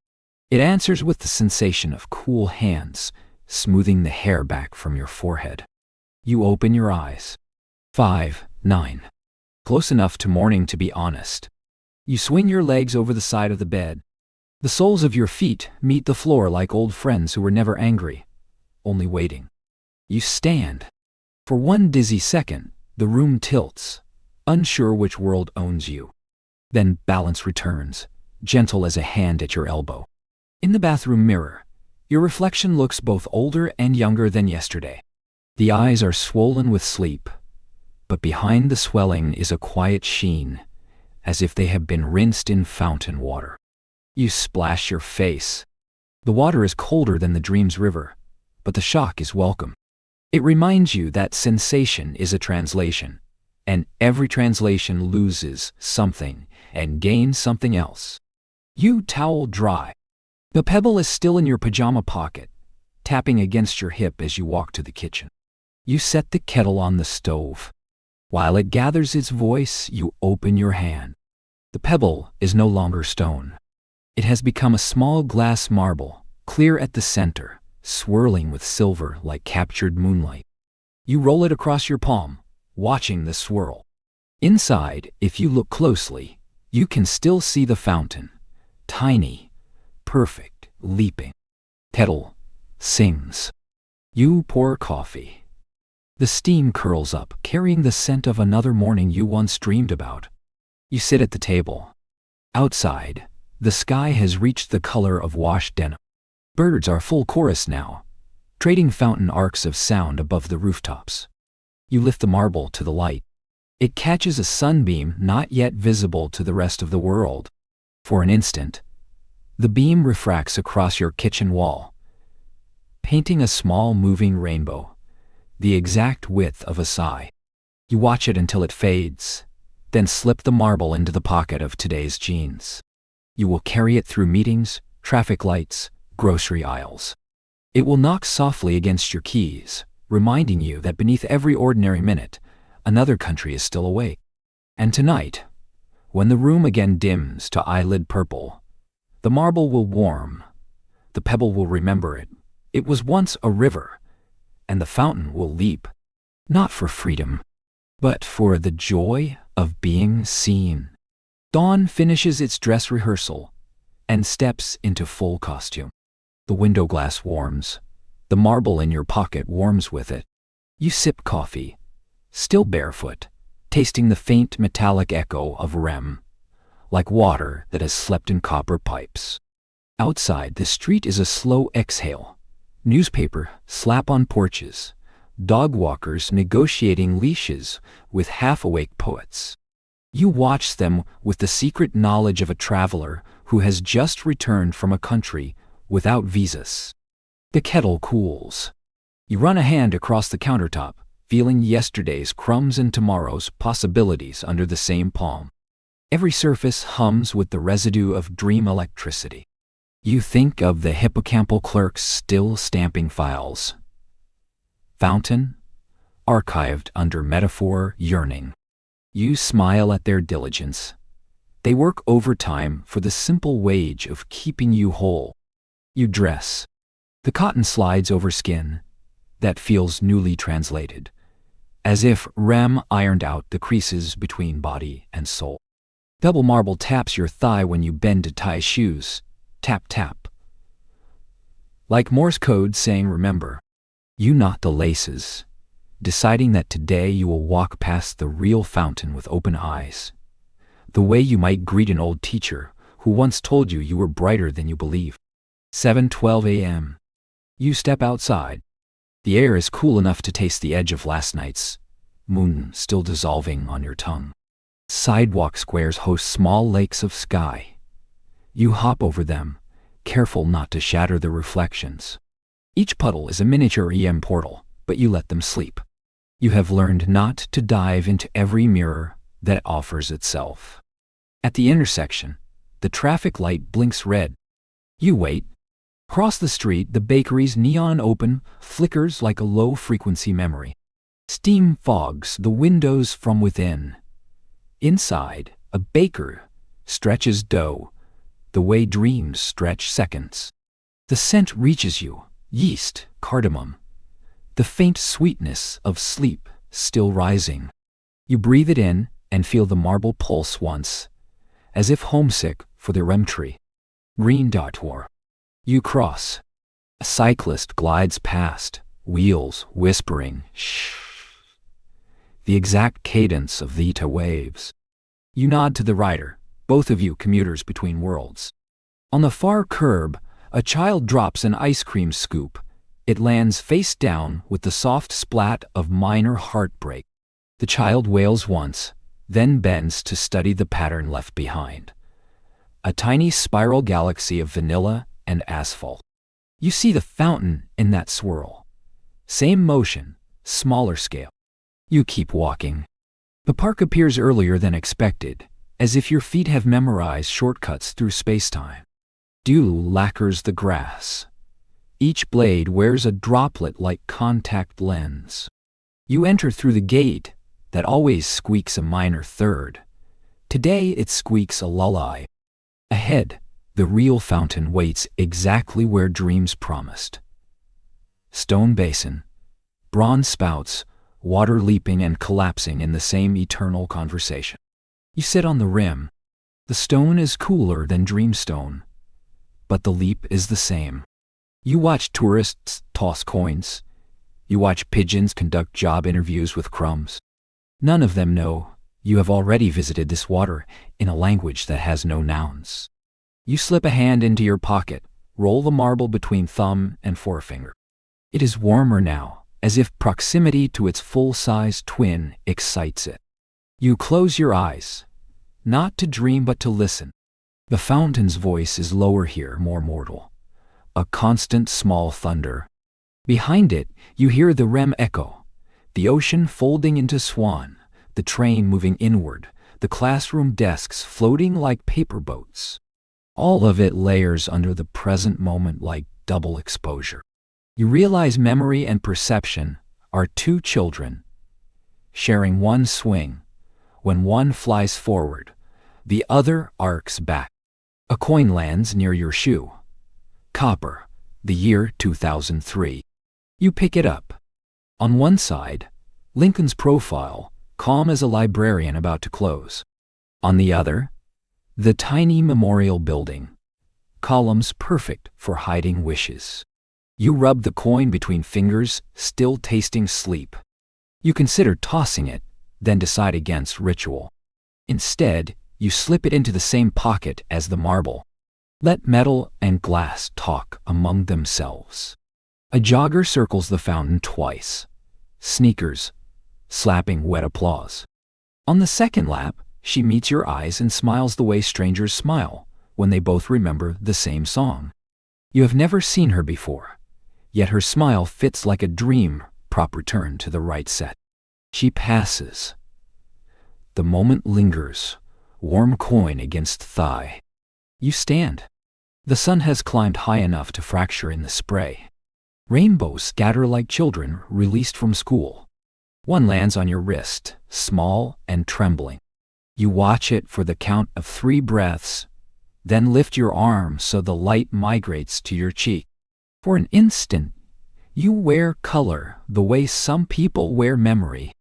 It answers with the sensation of cool hands smoothing the hair back from your forehead. You open your eyes. 5:09. Close enough to morning to be honest. You swing your legs over the side of the bed. The soles of your feet meet the floor like old friends who were never angry, only waiting. You stand. For one dizzy second, the room tilts, unsure which world owns you. Then balance returns, gentle as a hand at your elbow. In the bathroom mirror, Your reflection looks both older and younger than yesterday. The eyes are swollen with sleep, but behind the swelling is a quiet sheen, as if they have been rinsed in fountain water. You splash your face. The water is colder than the dream's river, but the shock is welcome. It reminds you that sensation is a translation, and every translation loses something and gains something else. You towel dry. The pebble is still in your pajama pocket, tapping against your hip as you walk to the kitchen. You set the kettle on the stove. While it gathers its voice, you open your hand. The pebble is no longer stone. It has become a small glass marble, clear at the center, swirling with silver like captured moonlight. You roll it across your palm, watching the swirl. Inside, if you look closely, you can still see the fountain, tiny, perfect, leaping. Kettle sings. You pour coffee. The steam curls up, carrying the scent of another morning you once dreamed about. You sit at the table. Outside, the sky has reached the color of washed denim. Birds are full chorus now, trading fountain arcs of sound above the rooftops. You lift the marble to the light. It catches a sunbeam not yet visible to the rest of the world. For an instant, the beam refracts across your kitchen wall, painting a small moving rainbow, the exact width of a sigh. You watch it until it fades, then slip the marble into the pocket of today's jeans. You will carry it through meetings, traffic lights, grocery aisles. It will knock softly against your keys, reminding you that beneath every ordinary minute, another country is still awake. And tonight, when the room again dims to eyelid purple, the marble will warm, the pebble will remember it. It was once a river, and the fountain will leap, not for freedom, but for the joy of being seen. Dawn finishes its dress rehearsal and steps into full costume. The window glass warms. The marble in your pocket warms with it. You sip coffee, still barefoot, tasting the faint metallic echo of REM, like water that has slept in copper pipes. Outside, the street is a slow exhale. Newspaper slap on porches. Dog walkers negotiating leashes with half-awake poets. You watch them with the secret knowledge of a traveler who has just returned from a country without visas. The kettle cools. You run a hand across the countertop, feeling yesterday's crumbs and tomorrow's possibilities under the same palm. Every surface hums with the residue of dream electricity. You think of the hippocampal clerks still stamping files. Fountain, archived under metaphor yearning. You smile at their diligence. They work overtime for the simple wage of keeping you whole. You dress. The cotton slides over skin that feels newly translated, as if REM ironed out the creases between body and soul. Double marble taps your thigh when you bend to tie shoes. Tap, tap. Like Morse code saying remember. You knot the laces, deciding that today you will walk past the real fountain with open eyes, the way you might greet an old teacher who once told you were brighter than you believe. 7:12 a.m. You step outside. The air is cool enough to taste the edge of last night's moon still dissolving on your tongue. Sidewalk squares host small lakes of sky. You hop over them, careful not to shatter the reflections. Each puddle is a miniature REM portal, but you let them sleep. You have learned not to dive into every mirror that offers itself. At the intersection, the traffic light blinks red. You wait. Across the street, the bakery's neon open flickers like a low-frequency memory. Steam fogs the windows from within. Inside, a baker stretches dough, the way dreams stretch seconds. The scent reaches you, yeast, cardamom, the faint sweetness of sleep still rising. You breathe it in and feel the marble pulse once, as if homesick for the REM tree. Green dot war. You cross. A cyclist glides past, wheels whispering, shh. The exact cadence of the waves. You nod to the rider, both of you commuters between worlds. On the far curb, A child drops an ice cream scoop. It lands face down with the soft splat of minor heartbreak. The child wails once, then bends to study the pattern left behind. A tiny spiral galaxy of vanilla and asphalt. You see the fountain in that swirl. Same motion, smaller scale. You keep walking. The park appears earlier than expected, as if your feet have memorized shortcuts through space-time. Dew lacquers the grass. Each blade wears a droplet-like contact lens. You enter through the gate that always squeaks a minor third. Today it squeaks a lullaby. Ahead, the real fountain waits exactly where dreams promised. Stone basin, bronze spouts, water leaping and collapsing in the same eternal conversation. You sit on the rim. The stone is cooler than dreamstone, but the leap is the same. You watch tourists toss coins. You watch pigeons conduct job interviews with crumbs. None of them know you have already visited this water in a language that has no nouns. You slip a hand into your pocket, roll the marble between thumb and forefinger. It is warmer now, as if proximity to its full-size twin excites it. You close your eyes, not to dream but to listen. The fountain's voice is lower here, more mortal. A constant small thunder. Behind it, you hear the REM echo. The ocean folding into swan, the train moving inward, the classroom desks floating like paper boats. All of it layers under the present moment like double exposure. You realize memory and perception are two children, sharing one swing. When one flies forward, the other arcs back. A coin lands near your shoe. Copper, the year 2003. You pick it up. On one side, Lincoln's profile, calm as a librarian about to close. On the other, the tiny memorial building, columns perfect for hiding wishes. You rub the coin between fingers, still tasting sleep. You consider tossing it, then decide against ritual. Instead, you slip it into the same pocket as the marble. Let metal and glass talk among themselves. A jogger circles the fountain twice. Sneakers, slapping wet applause. On the second lap, she meets your eyes and smiles the way strangers smile when they both remember the same song. You have never seen her before, yet her smile fits like a dream, proper turn to the right set. She passes. The moment lingers, warm coin against thigh. You stand. The sun has climbed high enough to fracture in the spray. Rainbows scatter like children released from school. One lands on your wrist, small and trembling. You watch it for the count of 3 breaths, then lift your arm so the light migrates to your cheek. For an instant, you wear color the way some people wear memory.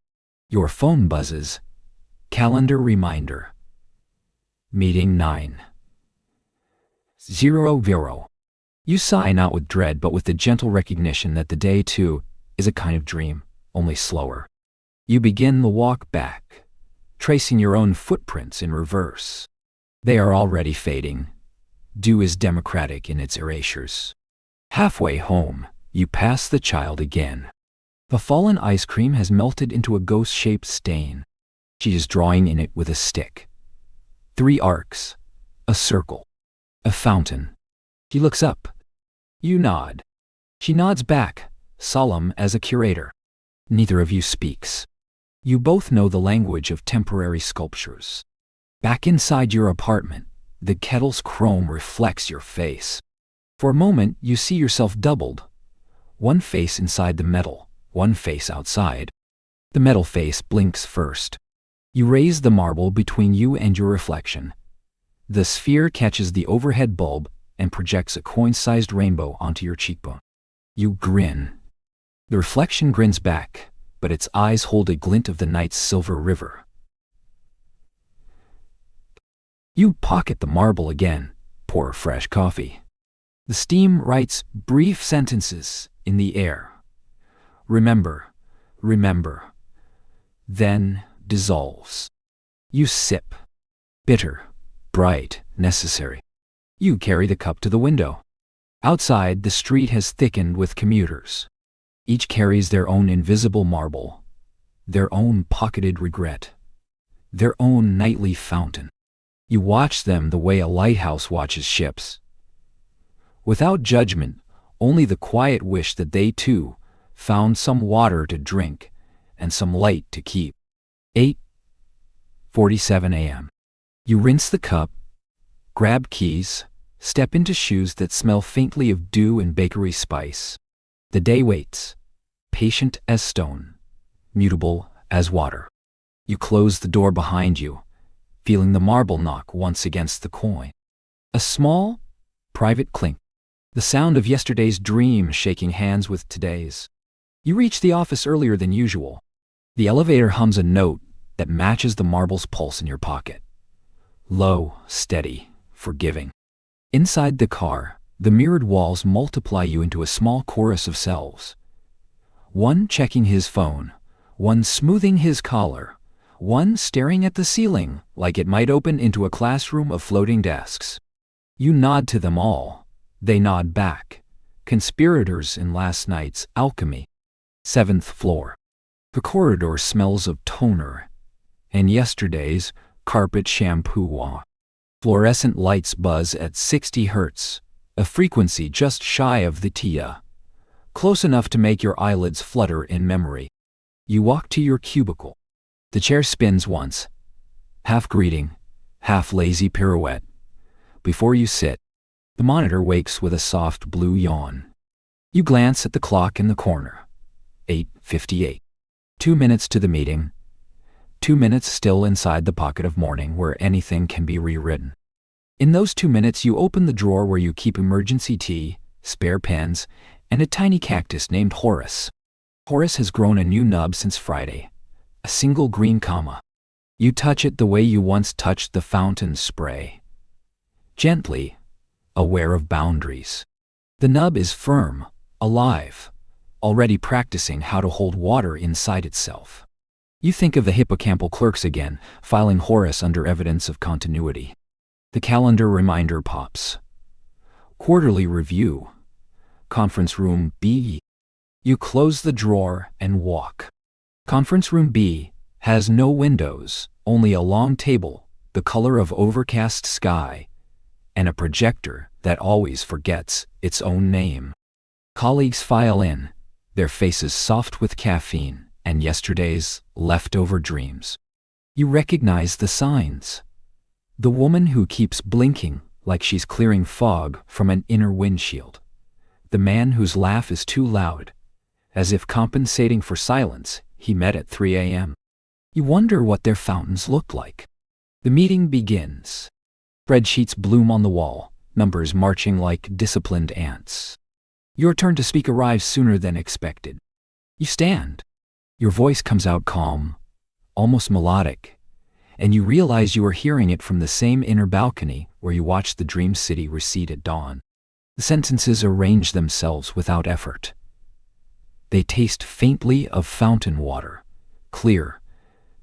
Your phone buzzes. Calendar reminder. Meeting 9:00. You sigh not with dread but with the gentle recognition that the day, too, is a kind of dream, only slower. You begin the walk back, tracing your own footprints in reverse. They are already fading. Dew is democratic in its erasures. Halfway home, you pass the child again. The fallen ice cream has melted into a ghost-shaped stain. She is drawing in it with a stick. 3 arcs, a circle, a fountain. She looks up. You nod. She nods back, solemn as a curator. Neither of you speaks. You both know the language of temporary sculptures. Back inside your apartment, the kettle's chrome reflects your face. For a moment, you see yourself doubled. One face inside the metal, one face outside. The metal face blinks first. You raise the marble between you and your reflection. The sphere catches the overhead bulb and projects a coin-sized rainbow onto your cheekbone. You grin. The reflection grins back, but its eyes hold a glint of the night's silver river. You pocket the marble again, pour fresh coffee. The steam writes brief sentences in the air. Remember, remember. Then dissolves. You sip. Bitter, bright, necessary. You carry the cup to the window. Outside, the street has thickened with commuters. Each carries their own invisible marble, their own pocketed regret, their own nightly fountain. You watch them the way a lighthouse watches ships. Without judgment, only the quiet wish that they, too, found some water to drink and some light to keep. 8:47 a.m. You rinse the cup, grab keys, step into shoes that smell faintly of dew and bakery spice. The day waits, patient as stone, mutable as water. You close the door behind you, feeling the marble knock once against the coin. A small, private clink. The sound of yesterday's dream shaking hands with today's. You reach the office earlier than usual. The elevator hums a note that matches the marble's pulse in your pocket. Low, steady, forgiving. Inside the car, the mirrored walls multiply you into a small chorus of selves. One checking his phone, one smoothing his collar, one staring at the ceiling like it might open into a classroom of floating desks. You nod to them all. They nod back. Conspirators in last night's alchemy. 7th floor. The corridor smells of toner and yesterday's carpet shampoo. Fluorescent lights buzz at 60 hertz, a frequency just shy of the TIA, close enough to make your eyelids flutter in memory. You walk to your cubicle. The chair spins once, half greeting, half lazy pirouette. Before you sit, the monitor wakes with a soft blue yawn. You glance at the clock in the corner. 8:58. 2 minutes to the meeting. 2 minutes still inside the pocket of morning where anything can be rewritten. In those 2 minutes, you open the drawer where you keep emergency tea, spare pens, and a tiny cactus named Horace. Horace has grown a new nub since Friday, a single green comma. You touch it the way you once touched the fountain spray. Gently, aware of boundaries. The nub is firm, alive, already practicing how to hold water inside itself. You think of the hippocampal clerks again, filing Horace under evidence of continuity. The calendar reminder pops. Quarterly review. Conference room B. You close the drawer and walk. Conference room B has no windows, only a long table, the color of overcast sky, and a projector that always forgets its own name. Colleagues file in, their faces soft with caffeine and yesterday's leftover dreams. You recognize the signs. The woman who keeps blinking like she's clearing fog from an inner windshield. The man whose laugh is too loud, as if compensating for silence he met at 3 a.m. You wonder what their fountains look like. The meeting begins. Spreadsheets bloom on the wall, numbers marching like disciplined ants. Your turn to speak arrives sooner than expected. You stand. Your voice comes out calm, almost melodic, and you realize you are hearing it from the same inner balcony where you watched the dream city recede at dawn. The sentences arrange themselves without effort. They taste faintly of fountain water, clear,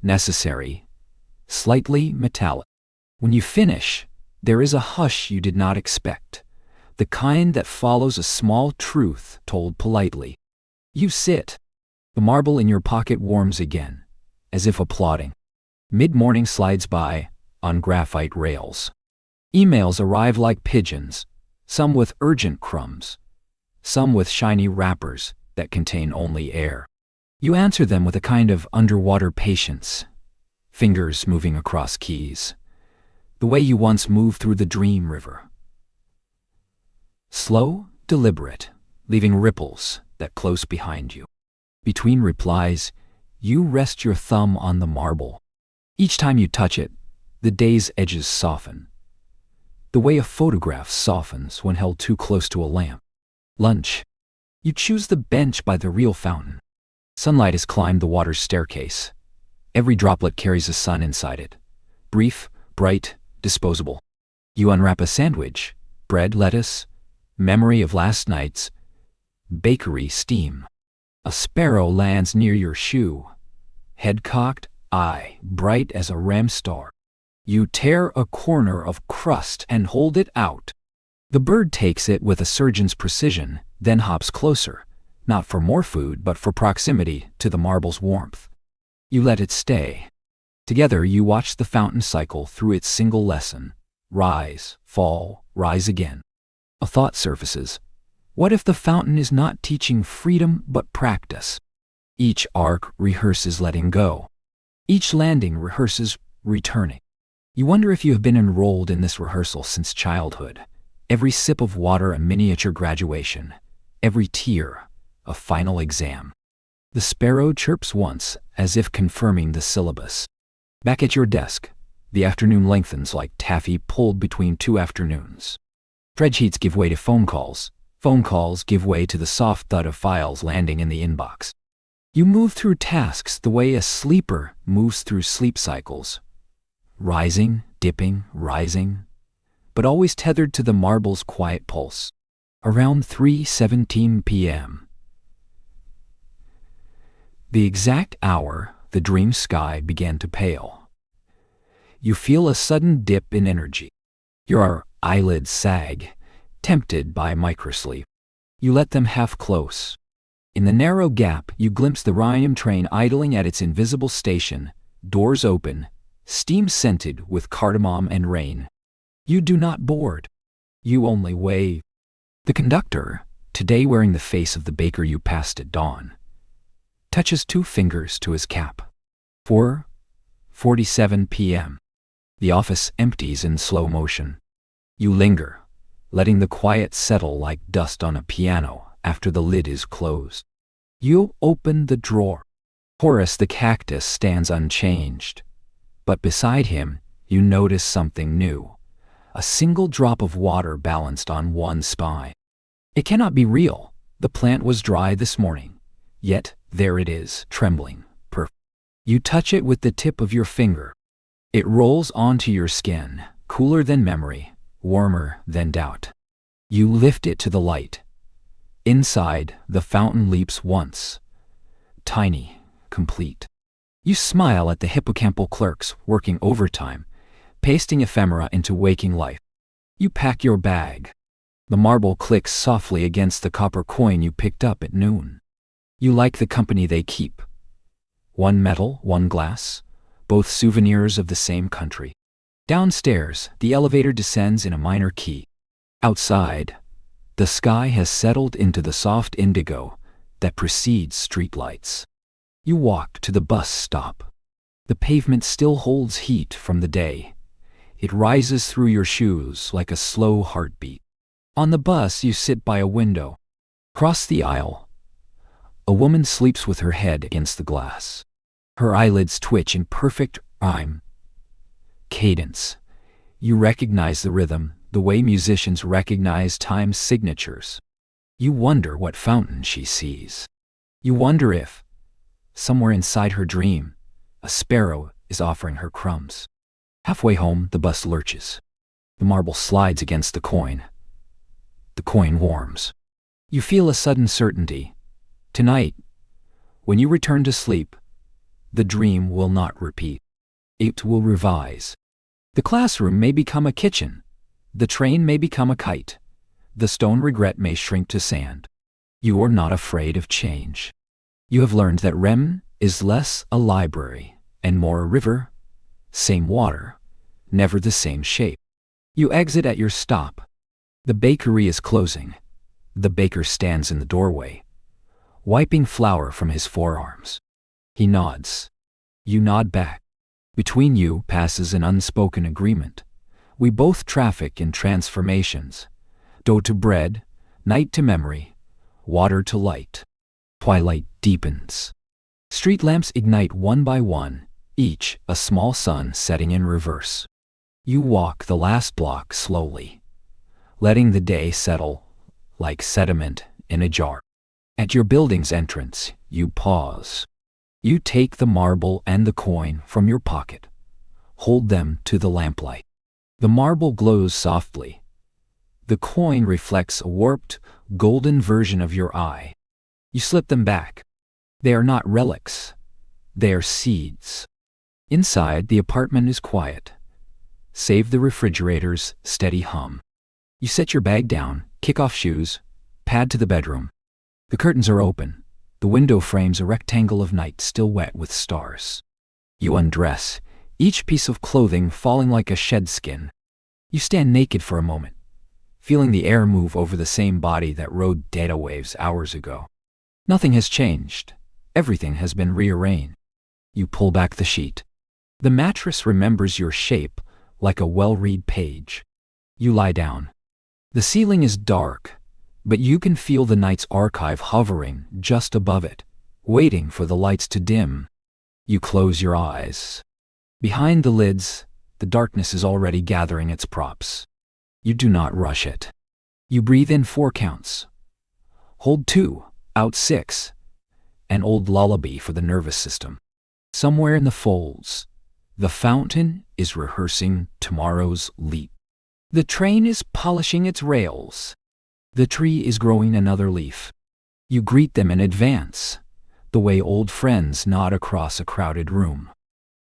necessary, slightly metallic. When you finish, there is a hush you did not expect, the kind that follows a small truth told politely. You sit. The marble in your pocket warms again, as if applauding. Mid-morning slides by, on graphite rails. Emails arrive like pigeons, some with urgent crumbs, some with shiny wrappers that contain only air. You answer them with a kind of underwater patience, fingers moving across keys, the way you once moved through the dream river. Slow, deliberate, leaving ripples that close behind you. Between replies, you rest your thumb on the marble. Each time you touch it, the day's edges soften, the way a photograph softens when held too close to a lamp. Lunch. You choose the bench by the real fountain. Sunlight has climbed the water's staircase. Every droplet carries a sun inside it. Brief, bright, disposable. You unwrap a sandwich, bread, lettuce, memory of last night's bakery steam. A sparrow lands near your shoe, head cocked, eye bright as a REM star. You tear a corner of crust and hold it out. The bird takes it with a surgeon's precision, then hops closer, not for more food but for proximity to the marble's warmth. You let it stay. Together you watch the fountain cycle through its single lesson: rise, fall, rise again. A thought surfaces. What if the fountain is not teaching freedom but practice? Each arc rehearses letting go. Each landing rehearses returning. You wonder if you have been enrolled in this rehearsal since childhood. Every sip of water a miniature graduation. Every tear a final exam. The sparrow chirps once, as if confirming the syllabus. Back at your desk, the afternoon lengthens like taffy pulled between two afternoons. Spreadsheets give way to phone calls. Phone calls give way to the soft thud of files landing in the inbox. You move through tasks the way a sleeper moves through sleep cycles. Rising, dipping, rising, but always tethered to the marble's quiet pulse. Around 3:17 p.m. The exact hour the dream sky began to pale. You feel a sudden dip in energy. Your eyelids sag, tempted by microsleep. You let them half close. In the narrow gap, you glimpse the REM train idling at its invisible station, doors open, steam scented with cardamom and rain. You do not board. You only wave. The conductor, today wearing the face of the baker you passed at dawn, touches 2 fingers to his cap. 4:47 p.m. The office empties in slow motion. You linger, letting the quiet settle like dust on a piano after the lid is closed. You open the drawer. Horace the cactus stands unchanged. But beside him, you notice something new. A single drop of water balanced on one spine. It cannot be real. The plant was dry this morning. Yet, there it is, trembling, perfect. You touch it with the tip of your finger. It rolls onto your skin, cooler than memory, warmer than doubt. You lift it to the light. Inside, the fountain leaps once. Tiny, complete. You smile at the hippocampal clerks working overtime, pasting ephemera into waking life. You pack your bag. The marble clicks softly against the copper coin you picked up at noon. You like the company they keep. One metal, one glass, both souvenirs of the same country. Downstairs, the elevator descends in a minor key. Outside, the sky has settled into the soft indigo that precedes streetlights. You walk to the bus stop. The pavement still holds heat from the day. It rises through your shoes like a slow heartbeat. On the bus, you sit by a window. Across the aisle, a woman sleeps with her head against the glass. Her eyelids twitch in perfect rhyme. Cadence. You recognize the rhythm, the way musicians recognize time's signatures. You wonder what fountain she sees. You wonder if, somewhere inside her dream, a sparrow is offering her crumbs. Halfway home, the bus lurches. The marble slides against the coin. The coin warms. You feel a sudden certainty. Tonight, when you return to sleep, the dream will not repeat. It will revise. The classroom may become a kitchen. The train may become a kite. The stone regret may shrink to sand. You are not afraid of change. You have learned that REM is less a library and more a river. Same water, never the same shape. You exit at your stop. The bakery is closing. The baker stands in the doorway, wiping flour from his forearms. He nods. You nod back. Between you passes an unspoken agreement. We both traffic in transformations. Dough to bread, night to memory, water to light. Twilight deepens. Street lamps ignite one by one, each a small sun setting in reverse. You walk the last block slowly, letting the day settle like sediment in a jar. At your building's entrance, you pause. You take the marble and the coin from your pocket, hold them to the lamplight. The marble glows softly. The coin reflects a warped, golden version of your eye. You slip them back. They are not relics. They are seeds. Inside, the apartment is quiet, save the refrigerator's steady hum. You set your bag down, kick off shoes, pad to the bedroom. The curtains are open. The window frames a rectangle of night still wet with stars. You undress, each piece of clothing falling like a shed skin. You stand naked for a moment, feeling the air move over the same body that rode data waves hours ago. Nothing has changed. Everything has been rearranged. You pull back the sheet. The mattress remembers your shape like a well-read page. You lie down. The ceiling is dark, but you can feel the night's archive hovering just above it, waiting for the lights to dim. You close your eyes. Behind the lids, the darkness is already gathering its props. You do not rush it. You breathe in 4 counts. Hold 2, out 6. An old lullaby for the nervous system. Somewhere in the folds, the fountain is rehearsing tomorrow's leap. The train is polishing its rails. The tree is growing another leaf. You greet them in advance, the way old friends nod across a crowded room.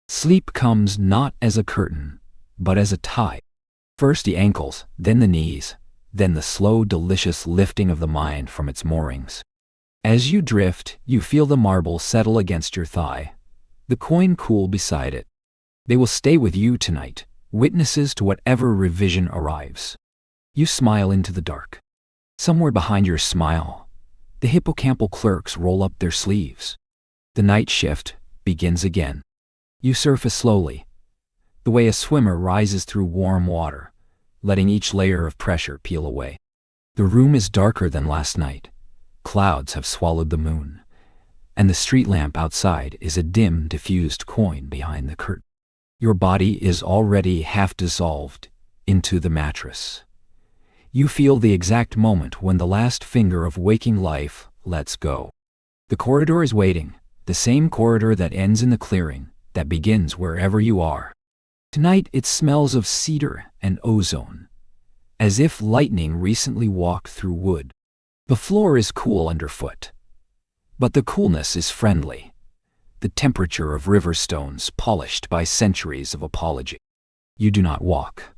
Sleep comes not as a curtain, but as a tide. First the ankles, then the knees, then the slow, delicious lifting of the mind from its moorings. As you drift, you feel the marble settle against your thigh, the coin cool beside it. They will stay with you tonight, witnesses to whatever revision arrives. You smile into the dark. Somewhere behind your smile, the hippocampal clerks roll up their sleeves. The night shift begins again. You surface slowly, the way a swimmer rises through warm water, letting each layer of pressure peel away. The room is darker than last night. Clouds have swallowed the moon, and the street lamp outside is a dim, diffused coin behind the curtain. Your body is already half dissolved into the mattress. You feel the exact moment when the last finger of waking life lets go. The corridor is waiting, the same corridor that ends in the clearing, that begins wherever you are. Tonight it smells of cedar and ozone, as if lightning recently walked through wood. The floor is cool underfoot, but the coolness is friendly, the temperature of river stones polished by centuries of apology. You do not walk.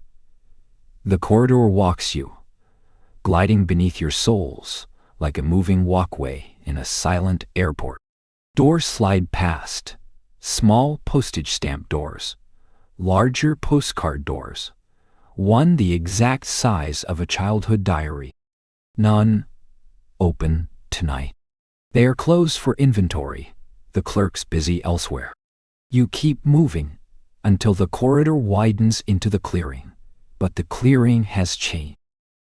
The corridor walks you, gliding beneath your soles like a moving walkway in a silent airport. Doors slide past, small postage stamp doors, larger postcard doors, one the exact size of a childhood diary. None open tonight. They are closed for inventory, the clerks busy elsewhere. You keep moving until the corridor widens into the clearing, but the clearing has changed.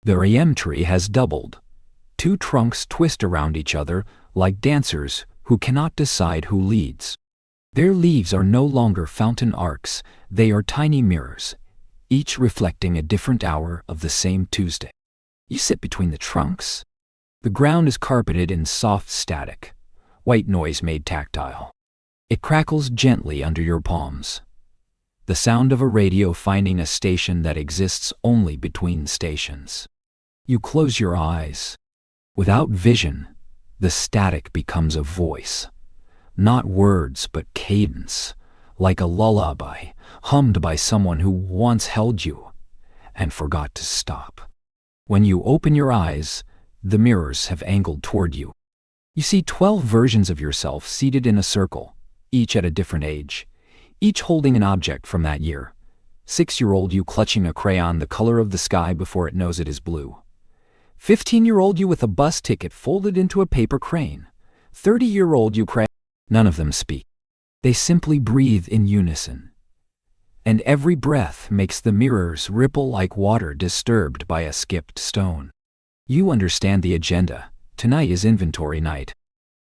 The REM tree has doubled. 2 trunks twist around each other like dancers who cannot decide who leads. Their leaves are no longer fountain arcs, they are tiny mirrors, each reflecting a different hour of the same Tuesday. You sit between the trunks. The ground is carpeted in soft static, white noise made tactile. It crackles gently under your palms. The sound of a radio finding a station that exists only between stations. You close your eyes. Without vision, the static becomes a voice. Not words, but cadence, like a lullaby, hummed by someone who once held you and forgot to stop. When you open your eyes, the mirrors have angled toward you. You see 12 versions of yourself seated in a circle, each at a different age, each holding an object from that year. 6-year-old you clutching a crayon the color of the sky before it knows it is blue. 15-year-old you with a bus ticket folded into a paper crane. 30-year-old you cry. None of them speak. They simply breathe in unison. And every breath makes the mirrors ripple like water disturbed by a skipped stone. You understand the agenda. Tonight is inventory night.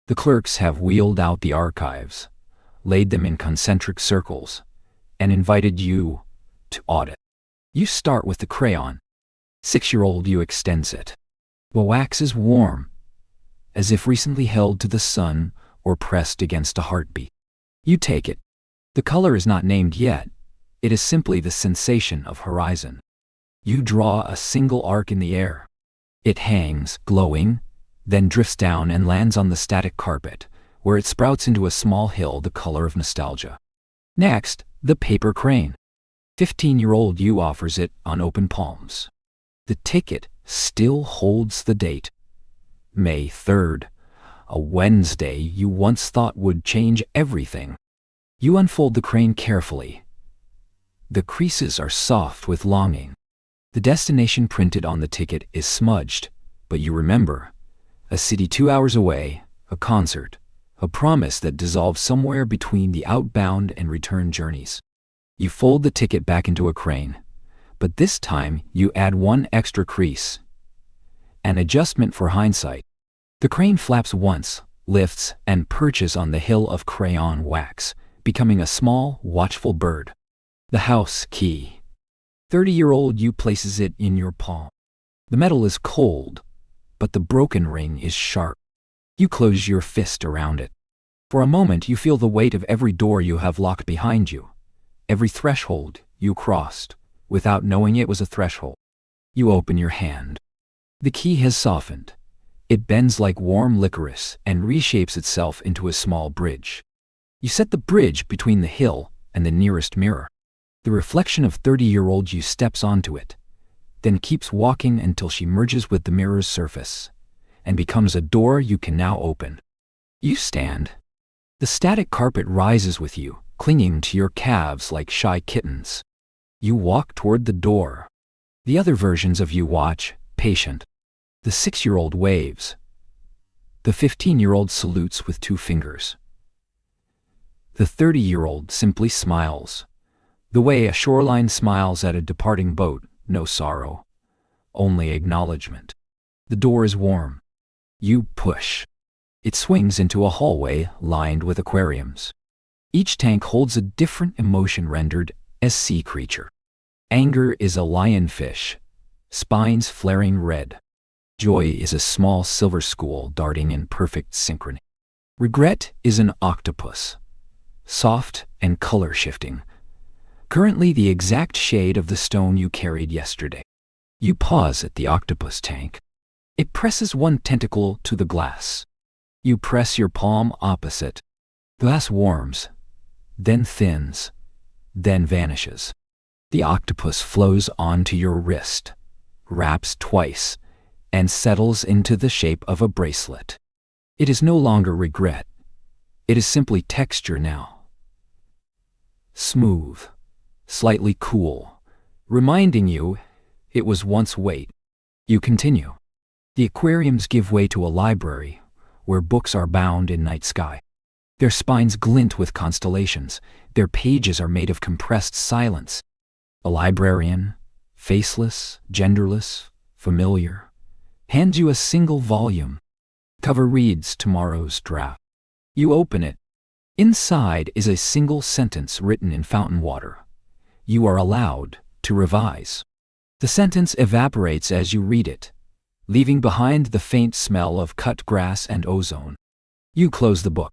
The clerks have wheeled out the archives, laid them in concentric circles, and invited you to audit. You start with the crayon. 6-year-old you extends it. The wax is warm, as if recently held to the sun or pressed against a heartbeat. You take it. The color is not named yet. It is simply the sensation of horizon. You draw a single arc in the air. It hangs, glowing, then drifts down and lands on the static carpet, where it sprouts into a small hill the color of nostalgia. Next, the paper crane. 15-year-old you offers it on open palms. The ticket still holds the date. May 3rd, a Wednesday you once thought would change everything. You unfold the crane carefully. The creases are soft with longing. The destination printed on the ticket is smudged, but you remember. A city 2 hours away, a concert, a promise that dissolves somewhere between the outbound and return journeys. You fold the ticket back into a crane, but this time you add one extra crease. An adjustment for hindsight. The crane flaps once, lifts, and perches on the hill of crayon wax, becoming a small, watchful bird. The house key. 30-year-old you places it in your palm. The metal is cold, but the broken ring is sharp. You close your fist around it. For a moment you feel the weight of every door you have locked behind you, every threshold you crossed, without knowing it was a threshold. You open your hand. The key has softened. It bends like warm licorice and reshapes itself into a small bridge. You set the bridge between the hill and the nearest mirror. The reflection of 30-year-old you steps onto it, then keeps walking until she merges with the mirror's surface and becomes a door you can now open. You stand. The static carpet rises with you, clinging to your calves like shy kittens. You walk toward the door. The other versions of you watch, patient. The 6-year-old waves. The 15-year-old salutes with 2 fingers. The 30-year-old simply smiles. The way a shoreline smiles at a departing boat, no sorrow, only acknowledgement. The door is warm. You push. It swings into a hallway lined with aquariums. Each tank holds a different emotion rendered as sea creature. Anger is a lionfish, spines flaring red. Joy is a small silver school darting in perfect synchrony. Regret is an octopus, soft and color-shifting, currently the exact shade of the stone you carried yesterday. You pause at the octopus tank. It presses one tentacle to the glass. You press your palm opposite. Glass warms, then thins, then vanishes. The octopus flows onto your wrist, wraps twice, and settles into the shape of a bracelet. It is no longer regret. It is simply texture now. Smooth, slightly cool, reminding you it was once weight. You continue. The aquariums give way to a library where books are bound in night sky. Their spines glint with constellations. Their pages are made of compressed silence. A librarian, faceless, genderless, familiar, hands you a single volume. Cover reads tomorrow's draft. You open it. Inside is a single sentence written in fountain water. You are allowed to revise. The sentence evaporates as you read it, leaving behind the faint smell of cut grass and ozone. You close the book.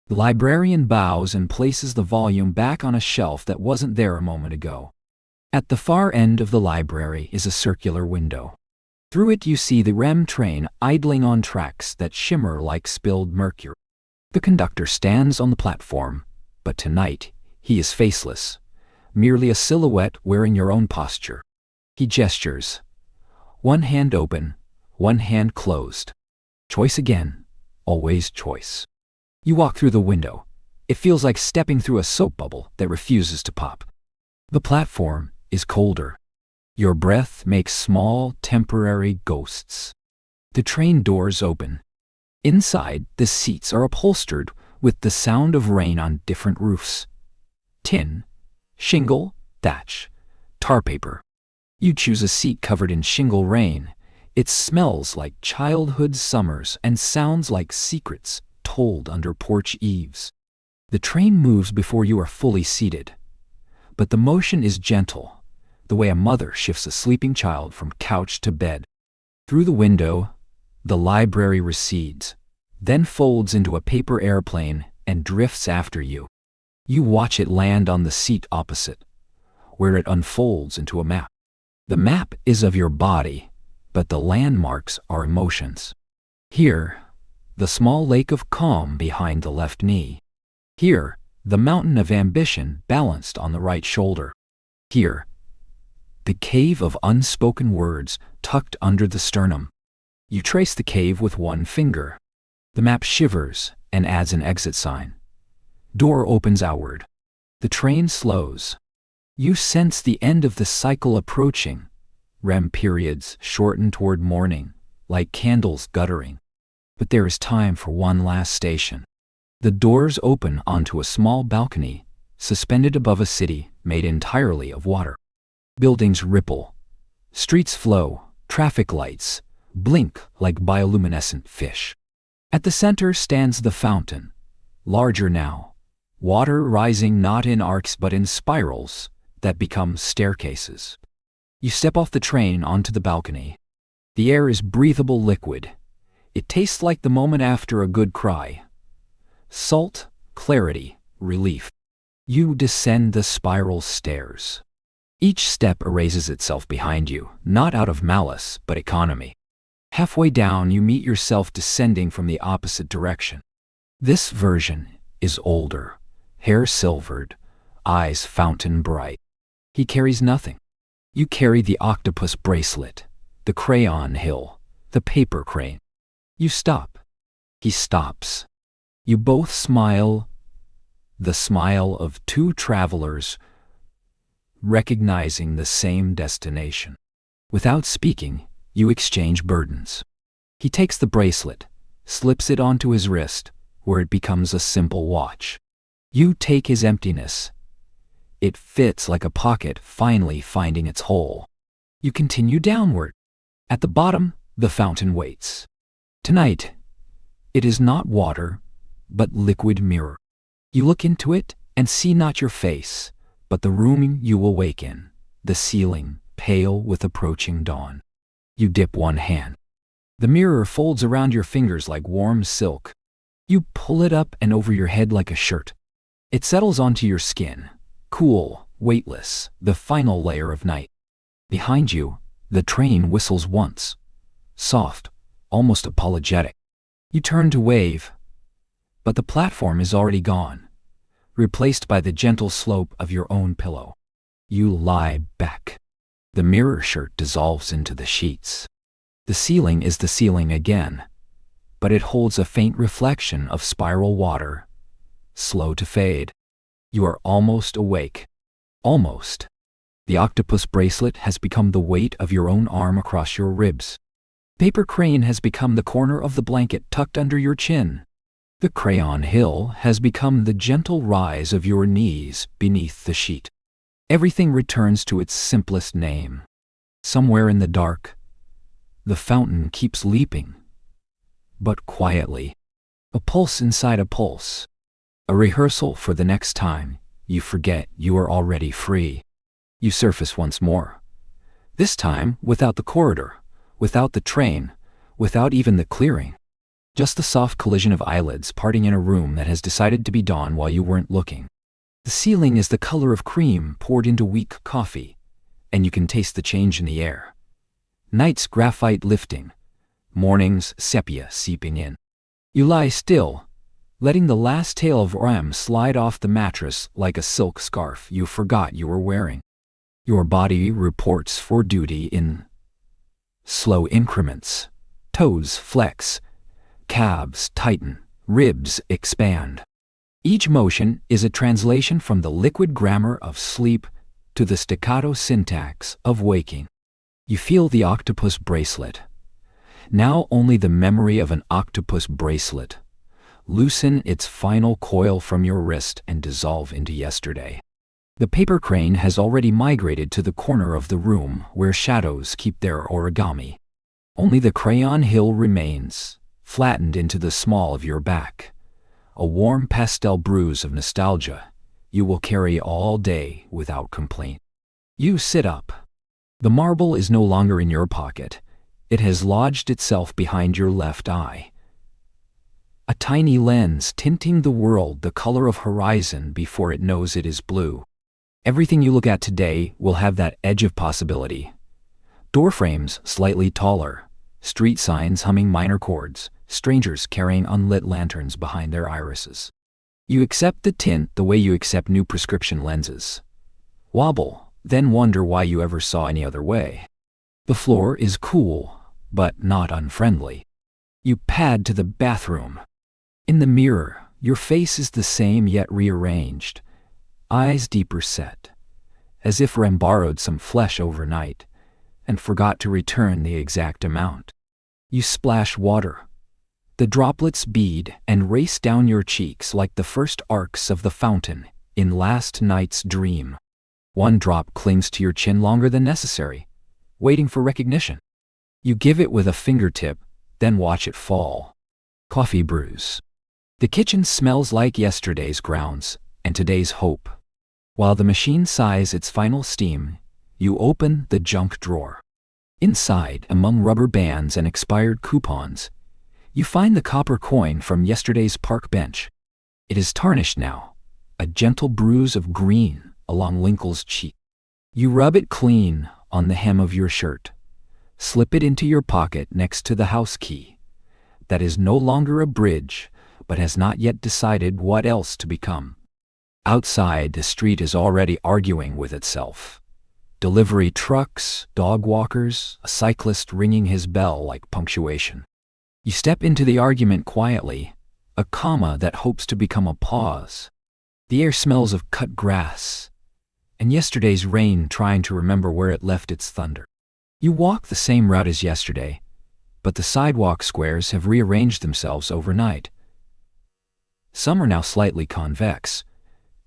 The librarian bows and places the volume back on a shelf that wasn't there a moment ago. At the far end of the library is a circular window. Through it you see the REM train idling on tracks that shimmer like spilled mercury. The conductor stands on the platform, but tonight he is faceless, merely a silhouette wearing your own posture. He gestures, one hand open, one hand closed. Choice again, always choice. You walk through the window. It feels like stepping through a soap bubble that refuses to pop. The platform is colder. Your breath makes small, temporary ghosts. The train doors open. Inside, the seats are upholstered with the sound of rain on different roofs. Tin, shingle, thatch, tar paper. You choose a seat covered in shingle rain. It smells like childhood summers and sounds like secrets told under porch eaves. The train moves before you are fully seated, but the motion is gentle, the way a mother shifts a sleeping child from couch to bed. Through the window, the library recedes, then folds into a paper airplane and drifts after you. You watch it land on the seat opposite, where it unfolds into a map. The map is of your body, but the landmarks are emotions. Here, the small lake of calm behind the left knee. Here, the mountain of ambition balanced on the right shoulder. Here, The cave of unspoken words tucked under the sternum. You trace the cave with one finger. The map shivers and adds an exit sign. Door opens outward. The train slows. You sense the end of the cycle approaching. REM periods shorten toward morning, like candles guttering. But there is time for one last station. The doors open onto a small balcony, suspended above a city made entirely of water. Buildings ripple. Streets flow. Traffic lights blink like bioluminescent fish. At the center stands the fountain, larger now, water rising not in arcs but in spirals that become staircases. You step off the train onto the balcony. The air is breathable liquid. It tastes like the moment after a good cry. Salt, clarity, relief. You descend the spiral stairs. Each step erases itself behind you, not out of malice, but economy. Halfway down, you meet yourself descending from the opposite direction. This version is older, hair silvered, eyes fountain bright. He carries nothing. You carry the octopus bracelet, the crayon hill, the paper crane. You stop. He stops. You both smile, the smile of two travelers recognizing the same destination. Without speaking, you exchange burdens. He takes the bracelet, slips it onto his wrist, where it becomes a simple watch. You take his emptiness. It fits like a pocket finally finding its hole. You continue downward. At the bottom, the fountain waits. Tonight, it is not water, but liquid mirror. You look into it and see not your face, but the room you will wake in, the ceiling, pale with approaching dawn. You dip one hand. The mirror folds around your fingers like warm silk. You pull it up and over your head like a shirt. It settles onto your skin, cool, weightless, the final layer of night. Behind you, the train whistles once, soft, almost apologetic. You turn to wave, but the platform is already gone, replaced by the gentle slope of your own pillow. You lie back. The mirror shirt dissolves into the sheets. The ceiling is the ceiling again, but it holds a faint reflection of spiral water, slow to fade. You are almost awake. Almost. The octopus bracelet has become the weight of your own arm across your ribs. Paper crane has become the corner of the blanket tucked under your chin. The crayon hill has become the gentle rise of your knees beneath the sheet. Everything returns to its simplest name. Somewhere in the dark, the fountain keeps leaping, but quietly. A pulse inside a pulse. A rehearsal for the next time you forget you are already free. You surface once more. This time without the corridor, without the train, without even the clearing. Just the soft collision of eyelids parting in a room that has decided to be dawn while you weren't looking. The ceiling is the color of cream poured into weak coffee, and you can taste the change in the air. Night's graphite lifting, morning's sepia seeping in. You lie still, letting the last tail of REM slide off the mattress like a silk scarf you forgot you were wearing. Your body reports for duty in slow increments. Toes flex, calves tighten, ribs expand. Each motion is a translation from the liquid grammar of sleep to the staccato syntax of waking. You feel the octopus bracelet. Now only the memory of an octopus bracelet. Loosen its final coil from your wrist and dissolve into yesterday. The paper crane has already migrated to the corner of the room where shadows keep their origami. Only the crayon hill remains, flattened into the small of your back. A warm pastel bruise of nostalgia you will carry all day without complaint. You sit up. The marble is no longer in your pocket. It has lodged itself behind your left eye. A tiny lens tinting the world the color of horizon before it knows it is blue. Everything you look at today will have that edge of possibility. Door frames slightly taller, street signs humming minor chords, strangers carrying unlit lanterns behind their irises. You accept the tint the way you accept new prescription lenses. Wobble, then wonder why you ever saw any other way. The floor is cool, but not unfriendly. You pad to the bathroom. In the mirror, your face is the same yet rearranged, eyes deeper set, as if REM borrowed some flesh overnight and forgot to return the exact amount. You splash water. The droplets bead and race down your cheeks like the first arcs of the fountain in last night's dream. One drop clings to your chin longer than necessary, waiting for recognition. You give it with a fingertip, then watch it fall. Coffee brews. The kitchen smells like yesterday's grounds and today's hope. While the machine sighs its final steam, you open the junk drawer. Inside, among rubber bands and expired coupons, you find the copper coin from yesterday's park bench. It is tarnished now, a gentle bruise of green along Linkle's cheek. You rub it clean on the hem of your shirt, slip it into your pocket next to the house key. That is no longer a bridge, but has not yet decided what else to become. Outside, the street is already arguing with itself. Delivery trucks, dog walkers, a cyclist ringing his bell like punctuation. You step into the argument quietly, a comma that hopes to become a pause. The air smells of cut grass, and yesterday's rain trying to remember where it left its thunder. You walk the same route as yesterday, but the sidewalk squares have rearranged themselves overnight. Some are now slightly convex,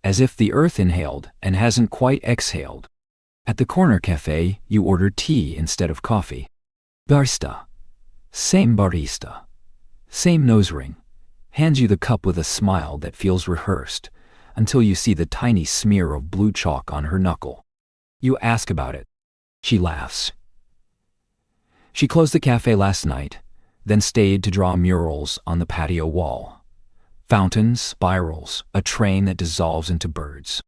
as if the earth inhaled and hasn't quite exhaled. At the corner cafe, you order tea instead of coffee. Barista. Same barista. Same nose ring. Hands you the cup with a smile that feels rehearsed, until you see the tiny smear of blue chalk on her knuckle. You ask about it. She laughs. She closed the cafe last night, then stayed to draw murals on the patio wall. Fountains, spirals, a train that dissolves into birds.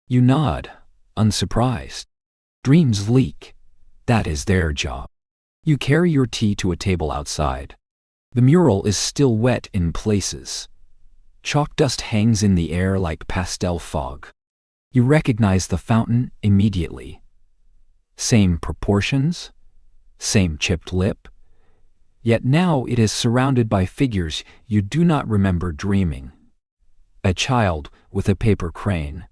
You nod, unsurprised. Dreams leak. That is their job. You carry your tea to a table outside. The mural is still wet in places. Chalk dust hangs in the air like pastel fog. You recognize the fountain immediately. Same proportions, same chipped lip. Yet now it is surrounded by figures you do not remember dreaming. A child with a paper crane.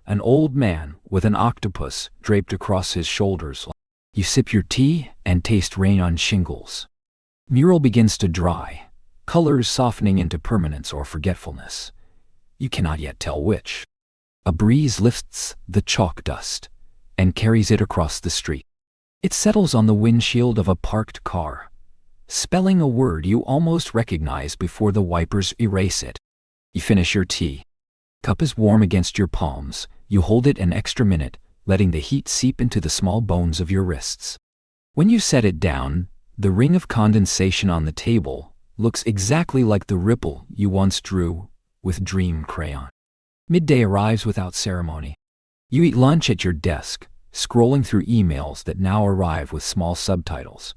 An old man with an octopus draped across his shoulders. You sip your tea and taste rain on shingles. Mural begins to dry, colors softening into permanence or forgetfulness. You cannot yet tell which. A breeze lifts the chalk dust and carries it across the street. It settles on the windshield of a parked car, spelling a word you almost recognize before the wipers erase it. You finish your tea. Cup is warm against your palms. You hold it an extra minute, letting the heat seep into the small bones of your wrists. When you set it down, the ring of condensation on the table looks exactly like the ripple you once drew with dream crayon. Midday arrives without ceremony. You eat lunch at your desk, scrolling through emails that now arrive with small subtitles.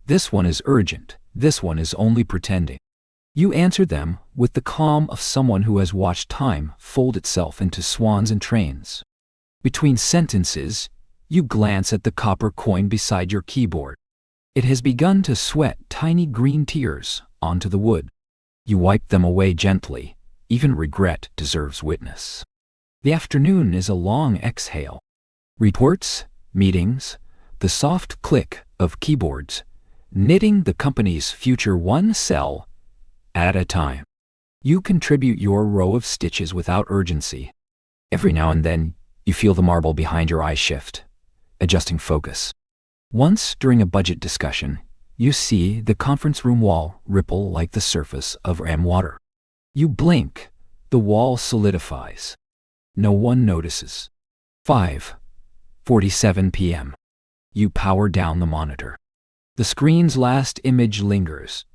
This one is urgent, this one is only pretending. You answer them with the calm of someone who has watched time fold itself into swans and trains. Between sentences, you glance at the copper coin beside your keyboard. It has begun to sweat tiny green tears onto the wood. You wipe them away gently. Even regret deserves witness. The afternoon is a long exhale. Reports, meetings, the soft click of keyboards, knitting the company's future one cell at a time. You contribute your row of stitches without urgency. Every now and then, you feel the marble behind your eye shift, adjusting focus. Once, during a budget discussion, you see the conference room wall ripple like the surface of REM water. You blink, the wall solidifies. No one notices. 5:47 p.m. You power down the monitor. The screen's last image lingers,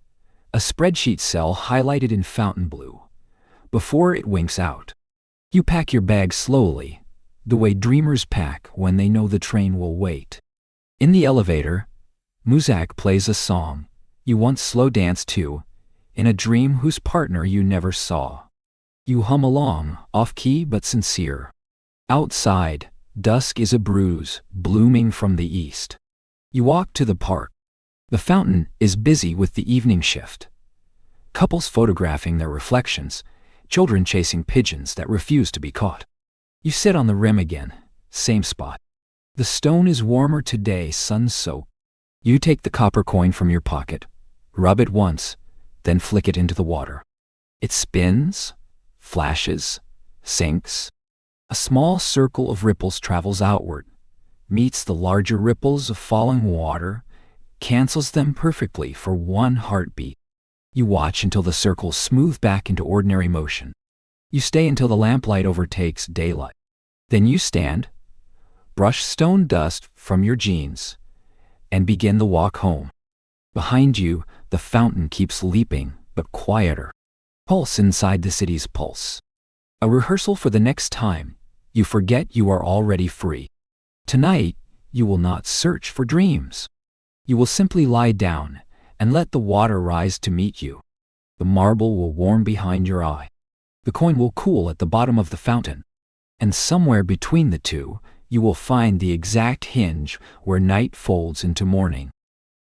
a spreadsheet cell highlighted in fountain blue, before it winks out. You pack your bag slowly, the way dreamers pack when they know the train will wait. In the elevator, Muzak plays a song you once slow danced to, in a dream whose partner you never saw. You hum along, off-key but sincere. Outside, Dusk is a bruise blooming from the east. You walk to the park. The fountain is busy with the evening shift. Couples photographing their reflections, children chasing pigeons that refuse to be caught. You sit on the rim again, same spot. The stone is warmer today, sun-soaked. You take the copper coin from your pocket, rub it once, then flick it into the water. It spins, flashes, sinks. A small circle of ripples travels outward, meets the larger ripples of falling water, cancels them perfectly for one heartbeat. You watch until the circles smooth back into ordinary motion. You stay until the lamplight overtakes daylight. Then you stand, brush stone dust from your jeans, and begin the walk home. Behind you, the fountain keeps leaping, but quieter. Pulse inside the city's pulse. A rehearsal for the next time you forget you are already free. Tonight, you will not search for dreams. You will simply lie down and let the water rise to meet you. The marble will warm behind your eye. The coin will cool at the bottom of the fountain. And somewhere between the two, you will find the exact hinge where night folds into morning.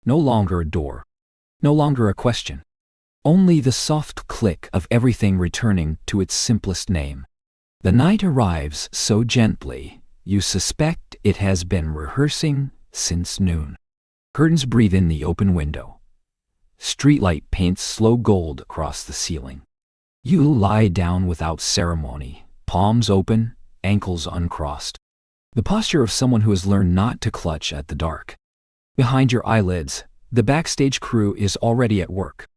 No longer a door. No longer a question. Only the soft click of everything returning to its simplest name. The night arrives so gently, you suspect it has been rehearsing since noon. Curtains breathe in the open window. Streetlight paints slow gold across the ceiling. You lie down without ceremony, palms open, ankles uncrossed. The posture of someone who has learned not to clutch at the dark. Behind your eyelids, the backstage crew is already at work.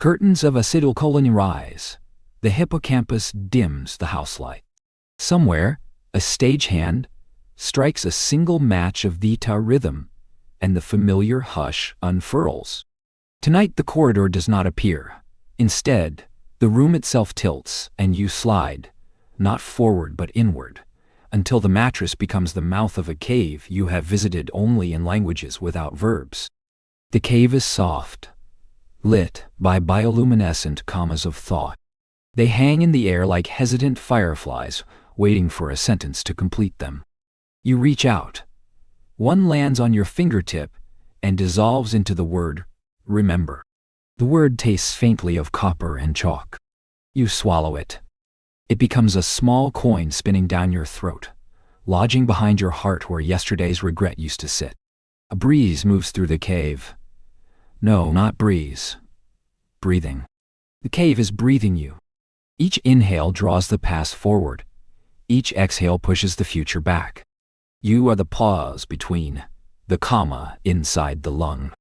Curtains of acetylcholine rise. The hippocampus dims the house light. Somewhere, a stagehand strikes a single match of Vita rhythm, and the familiar hush unfurls. Tonight the corridor does not appear. Instead, the room itself tilts, and you slide, not forward but inward, until the mattress becomes the mouth of a cave you have visited only in languages without verbs. The cave is soft, lit by bioluminescent commas of thought. They hang in the air like hesitant fireflies, waiting for a sentence to complete them. You reach out. One lands on your fingertip and dissolves into the word, remember. The word tastes faintly of copper and chalk. You swallow it. It becomes a small coin spinning down your throat, lodging behind your heart where yesterday's regret used to sit. A breeze moves through the cave. No, not breeze. Breathing. The cave is breathing you. Each inhale draws the past forward. Each exhale pushes the future back. You are the pause between, the comma inside the lung.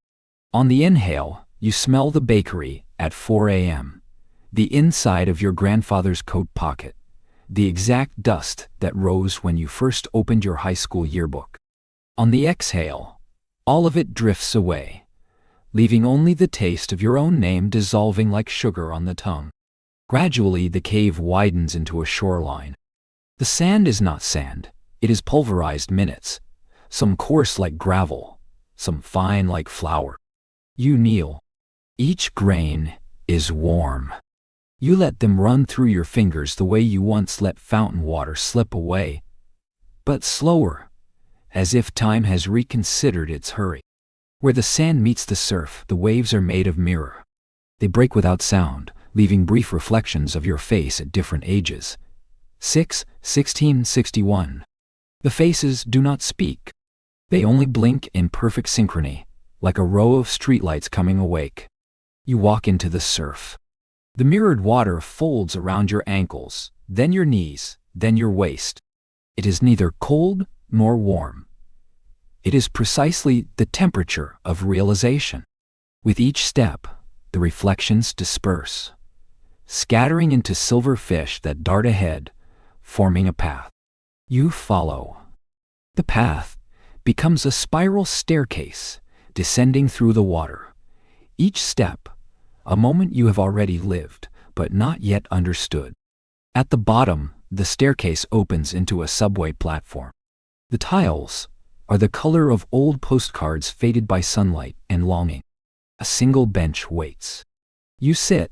On the inhale, you smell the bakery at 4 a.m., the inside of your grandfather's coat pocket, the exact dust that rose when you first opened your high school yearbook. On the exhale, all of it drifts away, leaving only the taste of your own name dissolving like sugar on the tongue. Gradually, the cave widens into a shoreline. The sand is not sand, it is pulverized minutes, some coarse like gravel, some fine like flour. You kneel. Each grain is warm. You let them run through your fingers the way you once let fountain water slip away, but slower, as if time has reconsidered its hurry. Where the sand meets the surf, the waves are made of mirror. They break without sound, leaving brief reflections of your face at different ages. 6, 16, 61. The faces do not speak. They only blink in perfect synchrony, like a row of streetlights coming awake. You walk into the surf. The mirrored water folds around your ankles, then your knees, then your waist. It is neither cold nor warm. It is precisely the temperature of realization. With each step, the reflections disperse, scattering into silver fish that dart ahead, forming a path. You follow. The path becomes a spiral staircase, descending through the water. Each step, a moment you have already lived, but not yet understood. At the bottom, the staircase opens into a subway platform. The tiles are the color of old postcards faded by sunlight and longing. A single bench waits. You sit.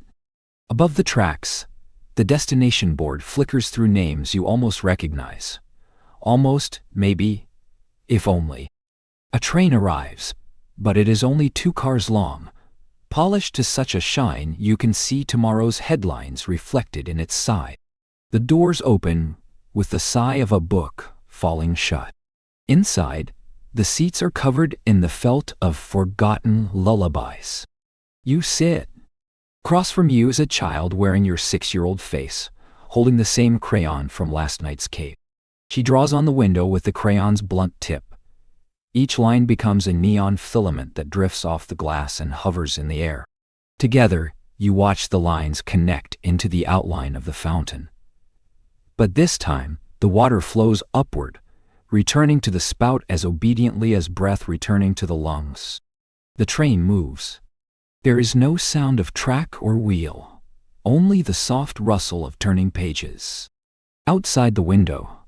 Above the tracks, the destination board flickers through names you almost recognize. Almost, maybe, if only. A train arrives, but it is only 2 cars long, polished to such a shine you can see tomorrow's headlines reflected in its side. The doors open with the sigh of a book falling shut. Inside, the seats are covered in the felt of forgotten lullabies. You sit. Across from you is a child wearing your 6-year-old face, holding the same crayon from last night's cape. She draws on the window with the crayon's blunt tip. Each line becomes a neon filament that drifts off the glass and hovers in the air. Together, you watch the lines connect into the outline of the fountain. But this time, the water flows upward, returning to the spout as obediently as breath returning to the lungs. The train moves. There is no sound of track or wheel, only the soft rustle of turning pages. Outside the window,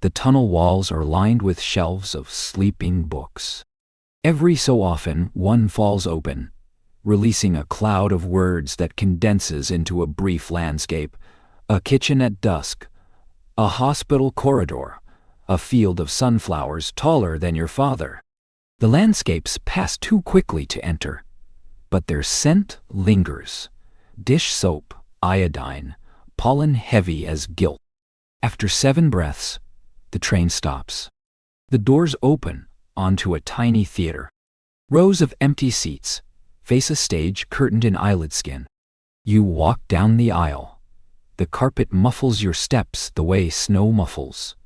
the tunnel walls are lined with shelves of sleeping books. Every so often, one falls open, releasing a cloud of words that condenses into a brief landscape: a kitchen at dusk, a hospital corridor, a field of sunflowers taller than your father. The landscapes pass too quickly to enter, but their scent lingers: dish soap, iodine, pollen heavy as guilt. After 7 breaths, the train stops. The doors open onto a tiny theater. Rows of empty seats face a stage curtained in eyelid skin. You walk down the aisle. The carpet muffles your steps the way snow muffles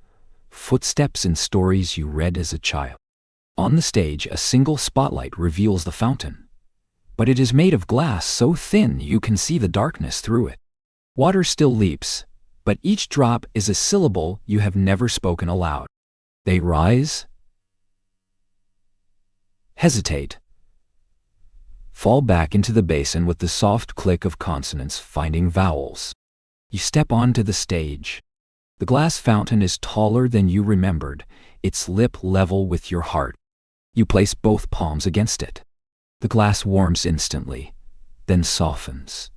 footsteps in stories you read as a child. On the stage, a single spotlight reveals the fountain, but it is made of glass so thin you can see the darkness through it. Water still leaps, but each drop is a syllable you have never spoken aloud. They rise, hesitate, fall back into the basin with the soft click of consonants finding vowels. You step onto the stage. The glass fountain is taller than you remembered, its lip level with your heart. You place both palms against it. The glass warms instantly, then softens,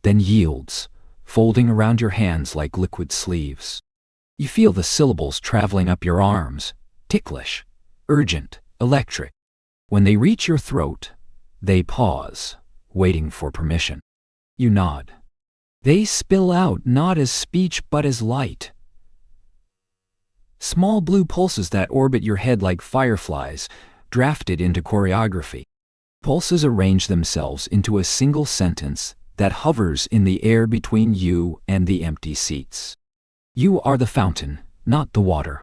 then yields, folding around your hands like liquid sleeves. You feel the syllables traveling up your arms, ticklish, urgent, electric. When they reach your throat, they pause, waiting for permission. You nod. They spill out not as speech but as light. Small blue pulses that orbit your head like fireflies, drafted into choreography. Pulses arrange themselves into a single sentence that hovers in the air between you and the empty seats. You are the fountain, not the water.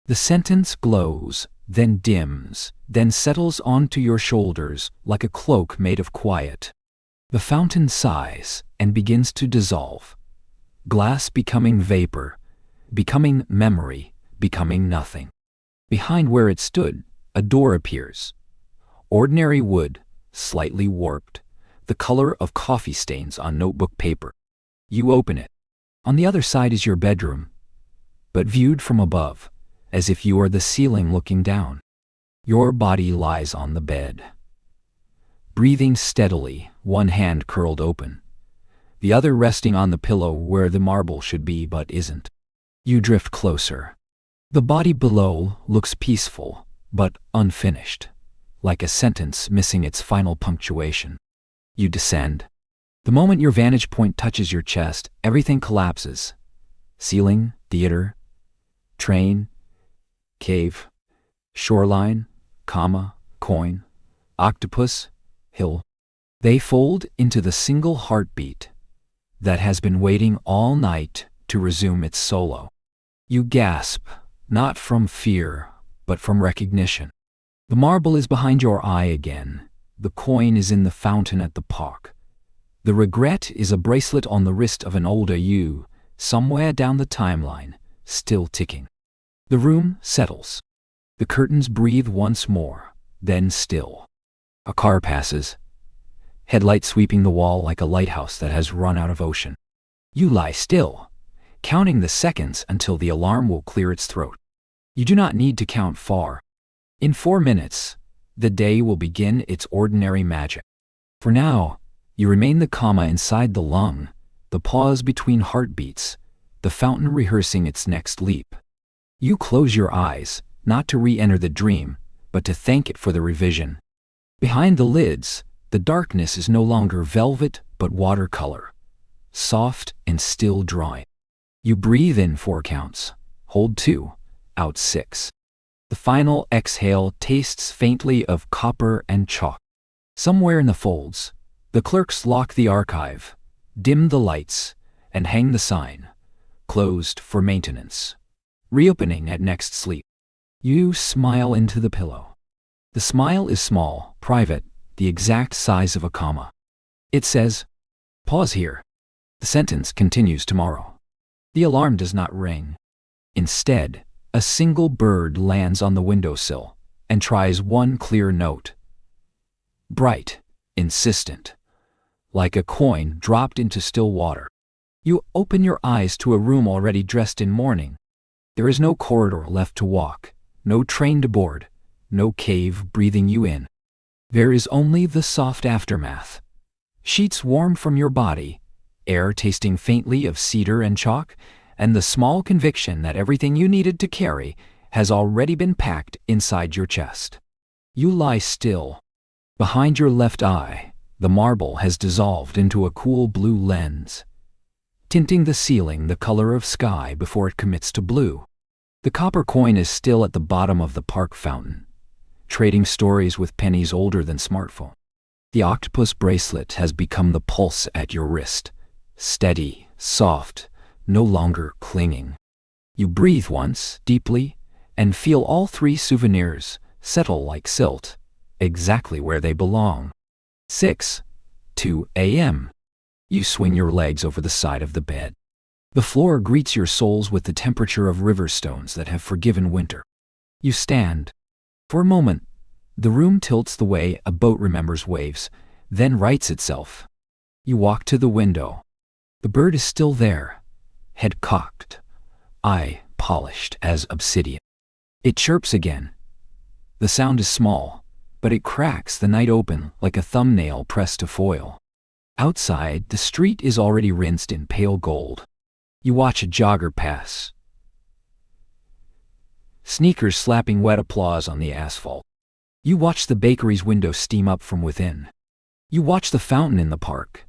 The sentence glows, then dims, then settles onto your shoulders like a cloak made of quiet. The fountain sighs and begins to dissolve. Glass becoming vapor, becoming memory, becoming nothing. Behind where it stood, a door appears. Ordinary wood, slightly warped, the color of coffee stains on notebook paper. You open it. On the other side is your bedroom, but viewed from above, as if you are the ceiling looking down. Your body lies on the bed, breathing steadily, one hand curled open, the other resting on the pillow where the marble should be but isn't. You drift closer. The body below looks peaceful, but unfinished, like a sentence missing its final punctuation. You descend. The moment your vantage point touches your chest, everything collapses. Ceiling, theater, train, cave, shoreline, comma, coin, octopus, hill. They fold into the single heartbeat that has been waiting all night to resume its solo. You gasp, not from fear, but from recognition. The marble is behind your eye again. The coin is in the fountain at the park. The regret is a bracelet on the wrist of an older you, somewhere down the timeline, still ticking. The room settles. The curtains breathe once more, then still. A car passes, headlight sweeping the wall like a lighthouse that has run out of ocean. You lie still, counting the seconds until the alarm will clear its throat. You do not need to count far. In 4 minutes, the day will begin its ordinary magic. For now, you remain the comma inside the lung, the pause between heartbeats, the fountain rehearsing its next leap. You close your eyes, not to re-enter the dream, but to thank it for the revision. Behind the lids, the darkness is no longer velvet but watercolor, soft and still drawing. You breathe in 4 counts, hold 2, out 6. The final exhale tastes faintly of copper and chalk. Somewhere in the folds, the clerks lock the archive, dim the lights, and hang the sign, closed for maintenance, reopening at next sleep. You smile into the pillow. The smile is small, private, the exact size of a comma. It says, "Pause here." The sentence continues tomorrow. The alarm does not ring. Instead, a single bird lands on the windowsill and tries one clear note. Bright, insistent, like a coin dropped into still water. You open your eyes to a room already dressed in mourning. There is no corridor left to walk, no train to board, no cave breathing you in. There is only the soft aftermath. Sheets warm from your body, air tasting faintly of cedar and chalk, and the small conviction that everything you needed to carry has already been packed inside your chest. You lie still. Behind your left eye, the marble has dissolved into a cool blue lens, tinting the ceiling the color of sky before it commits to blue. The copper coin is still at the bottom of the park fountain, trading stories with pennies older than smartphone. The octopus bracelet has become the pulse at your wrist, steady, soft, no longer clinging. You breathe once, deeply, and feel all 3 souvenirs settle like silt, exactly where they belong. 6:02 a.m. You swing your legs over the side of the bed. The floor greets your soles with the temperature of river stones that have forgiven winter. You stand. For a moment, the room tilts the way a boat remembers waves, then rights itself. You walk to the window. The bird is still there, head cocked, eye polished as obsidian. It chirps again. The sound is small, but it cracks the night open like a thumbnail pressed to foil. Outside, the street is already rinsed in pale gold. You watch a jogger pass, sneakers slapping wet applause on the asphalt. You watch the bakery's window steam up from within. You watch the fountain in the park,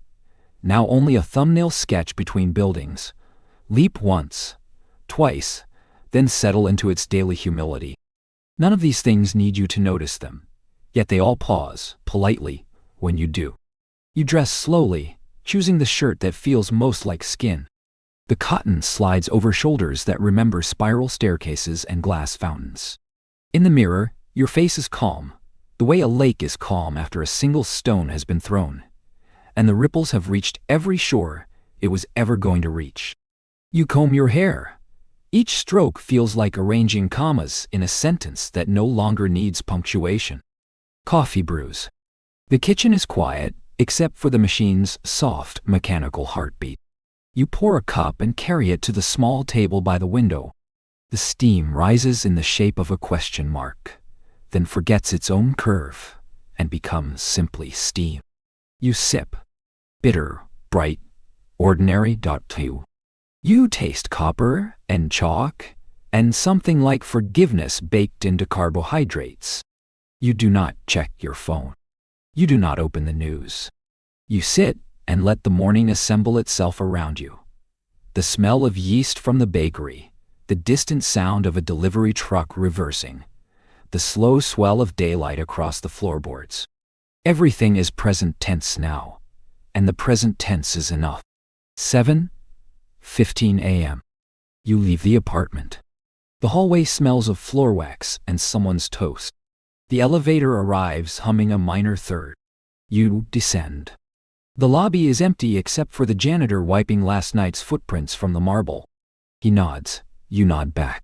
now only a thumbnail sketch between buildings, leap once, twice, then settle into its daily humility. None of these things need you to notice them, yet they all pause, politely, when you do. You dress slowly, choosing the shirt that feels most like skin. The cotton slides over shoulders that remember spiral staircases and glass fountains. In the mirror, your face is calm, the way a lake is calm after a single stone has been thrown, and the ripples have reached every shore it was ever going to reach. You comb your hair. Each stroke feels like arranging commas in a sentence that no longer needs punctuation. Coffee brews. The kitchen is quiet, except for the machine's soft, mechanical heartbeat. You pour a cup and carry it to the small table by the window. The steam rises in the shape of a question mark, then forgets its own curve and becomes simply steam. You sip. Bitter, bright, ordinary. You taste copper and chalk and something like forgiveness baked into carbohydrates. You do not check your phone. You do not open the news. You sit and let the morning assemble itself around you. The smell of yeast from the bakery, the distant sound of a delivery truck reversing, the slow swell of daylight across the floorboards. Everything is present tense now, and the present tense is enough. 7:15 a.m. You leave the apartment. The hallway smells of floor wax and someone's toast. The elevator arrives humming a minor third. You descend. The lobby is empty except for the janitor wiping last night's footprints from the marble. He nods. You nod back.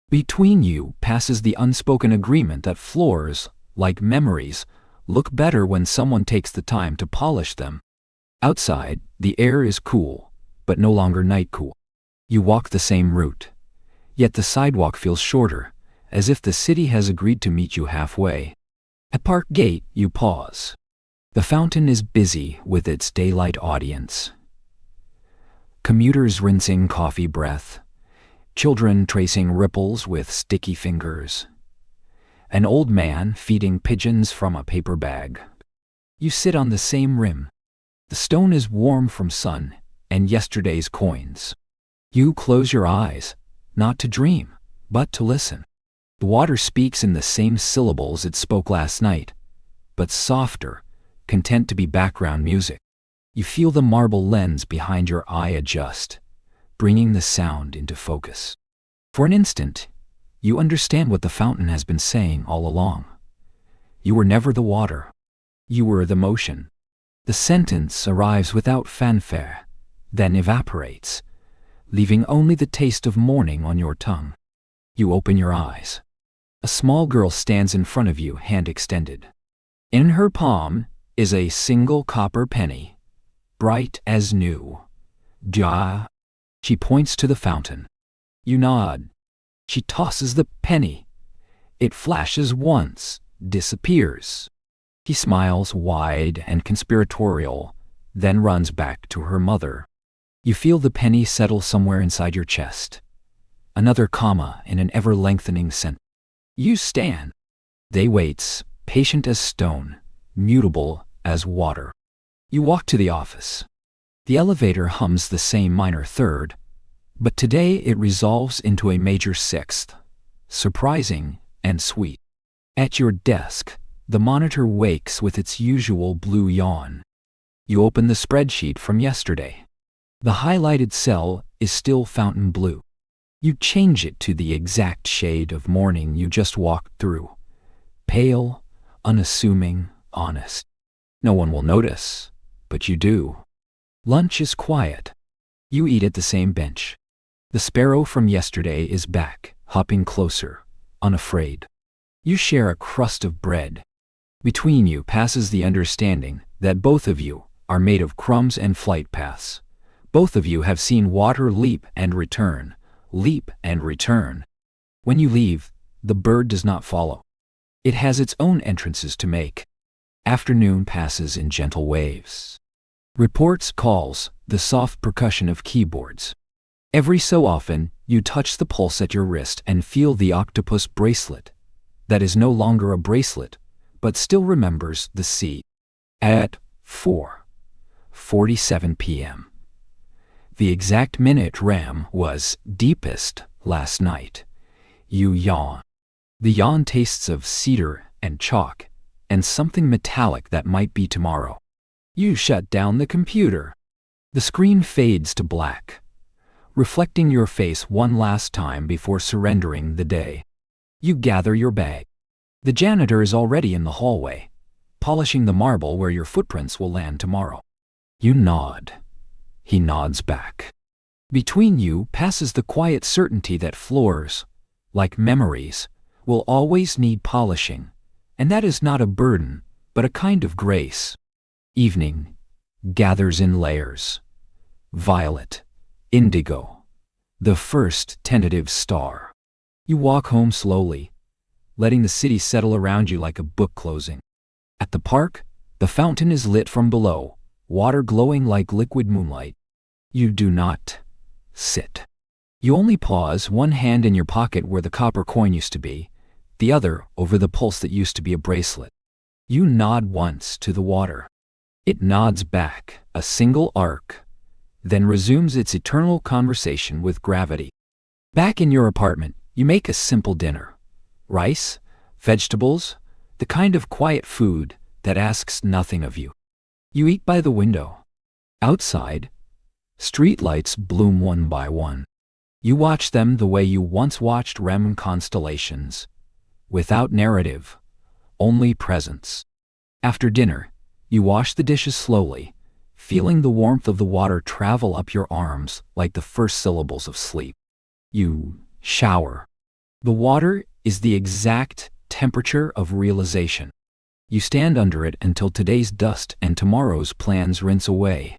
Between you passes the unspoken agreement that floors, like memories, look better when someone takes the time to polish them. Outside, the air is cool, but no longer night cool. You walk the same route. Yet the sidewalk feels shorter, as if the city has agreed to meet you halfway. At Park Gate, you pause. The fountain is busy with its daylight audience. Commuters rinsing coffee breath, Children tracing ripples with sticky fingers. An old man feeding pigeons from a paper bag. You sit on the same rim. The stone is warm from sun and yesterday's coins. You close your eyes, not to dream, but to listen. The water speaks in the same syllables it spoke last night, but softer, content to be background music. You feel the marble lens behind your eye adjust, bringing the sound into focus. For an instant, you understand what the fountain has been saying all along. You were never the water. You were the motion. The sentence arrives without fanfare, then evaporates, leaving only the taste of morning on your tongue. You open your eyes. A small girl stands in front of you, hand extended. In her palm is a single copper penny, bright as new. Ja. She points to the fountain. You nod. She tosses the penny. It flashes once, disappears. He smiles wide and conspiratorial, then runs back to her mother. You feel the penny settle somewhere inside your chest. Another comma in an ever-lengthening sentence. You stand. They waits, patient as stone, mutable as water. You walk to the office. The elevator hums the same minor third, but today it resolves into a major sixth, surprising and sweet. At your desk, the monitor wakes with its usual blue yawn. You open the spreadsheet from yesterday. The highlighted cell is still fountain blue. You change it to the exact shade of morning you just walked through. Pale, unassuming, honest. No one will notice, but you do. Lunch is quiet. You eat at the same bench. The sparrow from yesterday is back, hopping closer, unafraid. You share a crust of bread. Between you passes the understanding that both of you are made of crumbs and flight paths. Both of you have seen water leap and return, leap and return. When you leave, the bird does not follow. It has its own entrances to make. Afternoon passes in gentle waves. Reports, calls, the soft percussion of keyboards. Every so often, you touch the pulse at your wrist and feel the octopus bracelet. That is no longer a bracelet, but still remembers the sea. At 4:47 p.m. The exact minute REM was deepest last night. You yawn. The yawn tastes of cedar and chalk, and something metallic that might be tomorrow. You shut down the computer. The screen fades to black, reflecting your face one last time before surrendering the day. You gather your bag. The janitor is already in the hallway, polishing the marble where your footprints will land tomorrow. You nod. He nods back. Between you passes the quiet certainty that floors, like memories, will always need polishing, and that is not a burden, but a kind of grace. Evening gathers in layers. Violet, indigo, the first tentative star. You walk home slowly, letting the city settle around you like a book closing. At the park, the fountain is lit from below, water glowing like liquid moonlight. You do not sit. You only pause, one hand in your pocket where the copper coin used to be, the other over the pulse that used to be a bracelet. You nod once to the water. It nods back, a single arc, then resumes its eternal conversation with gravity. Back in your apartment, you make a simple dinner. Rice, vegetables, the kind of quiet food that asks nothing of you. You eat by the window. Outside, streetlights bloom one by one. You watch them the way you once watched REM constellations, without narrative, only presence. After dinner, you wash the dishes slowly, feeling the warmth of the water travel up your arms like the first syllables of sleep. You shower. The water is the exact temperature of realization. You stand under it until today's dust and tomorrow's plans rinse away.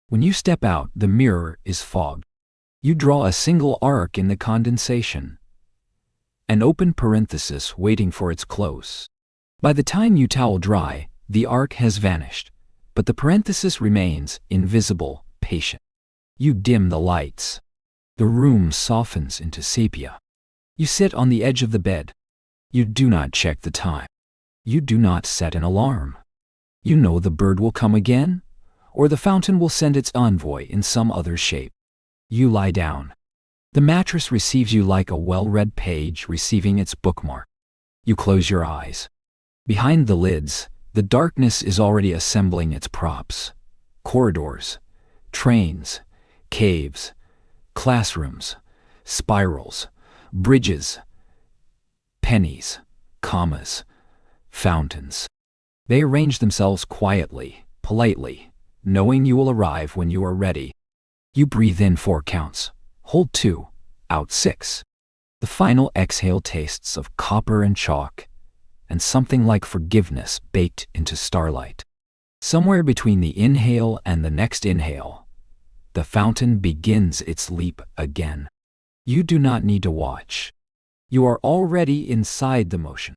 When you step out, the mirror is fogged. You draw a single arc in the condensation, an open parenthesis waiting for its close. By the time you towel dry, the arc has vanished, but the parenthesis remains invisible, patient. You dim the lights. The room softens into sepia. You sit on the edge of the bed. You do not check the time. You do not set an alarm. You know the bird will come again, or the fountain will send its envoy in some other shape. You lie down. The mattress receives you like a well-read page receiving its bookmark. You close your eyes. Behind the lids, the darkness is already assembling its props. Corridors, trains, caves, classrooms, spirals, bridges, pennies, commas, fountains. They arrange themselves quietly, politely, knowing you will arrive when you are ready. You breathe in 4 counts, hold 2, out 6. The final exhale tastes of copper and chalk, and something like forgiveness baked into starlight. Somewhere between the inhale and the next inhale, the fountain begins its leap again. You do not need to watch. You are already inside the motion.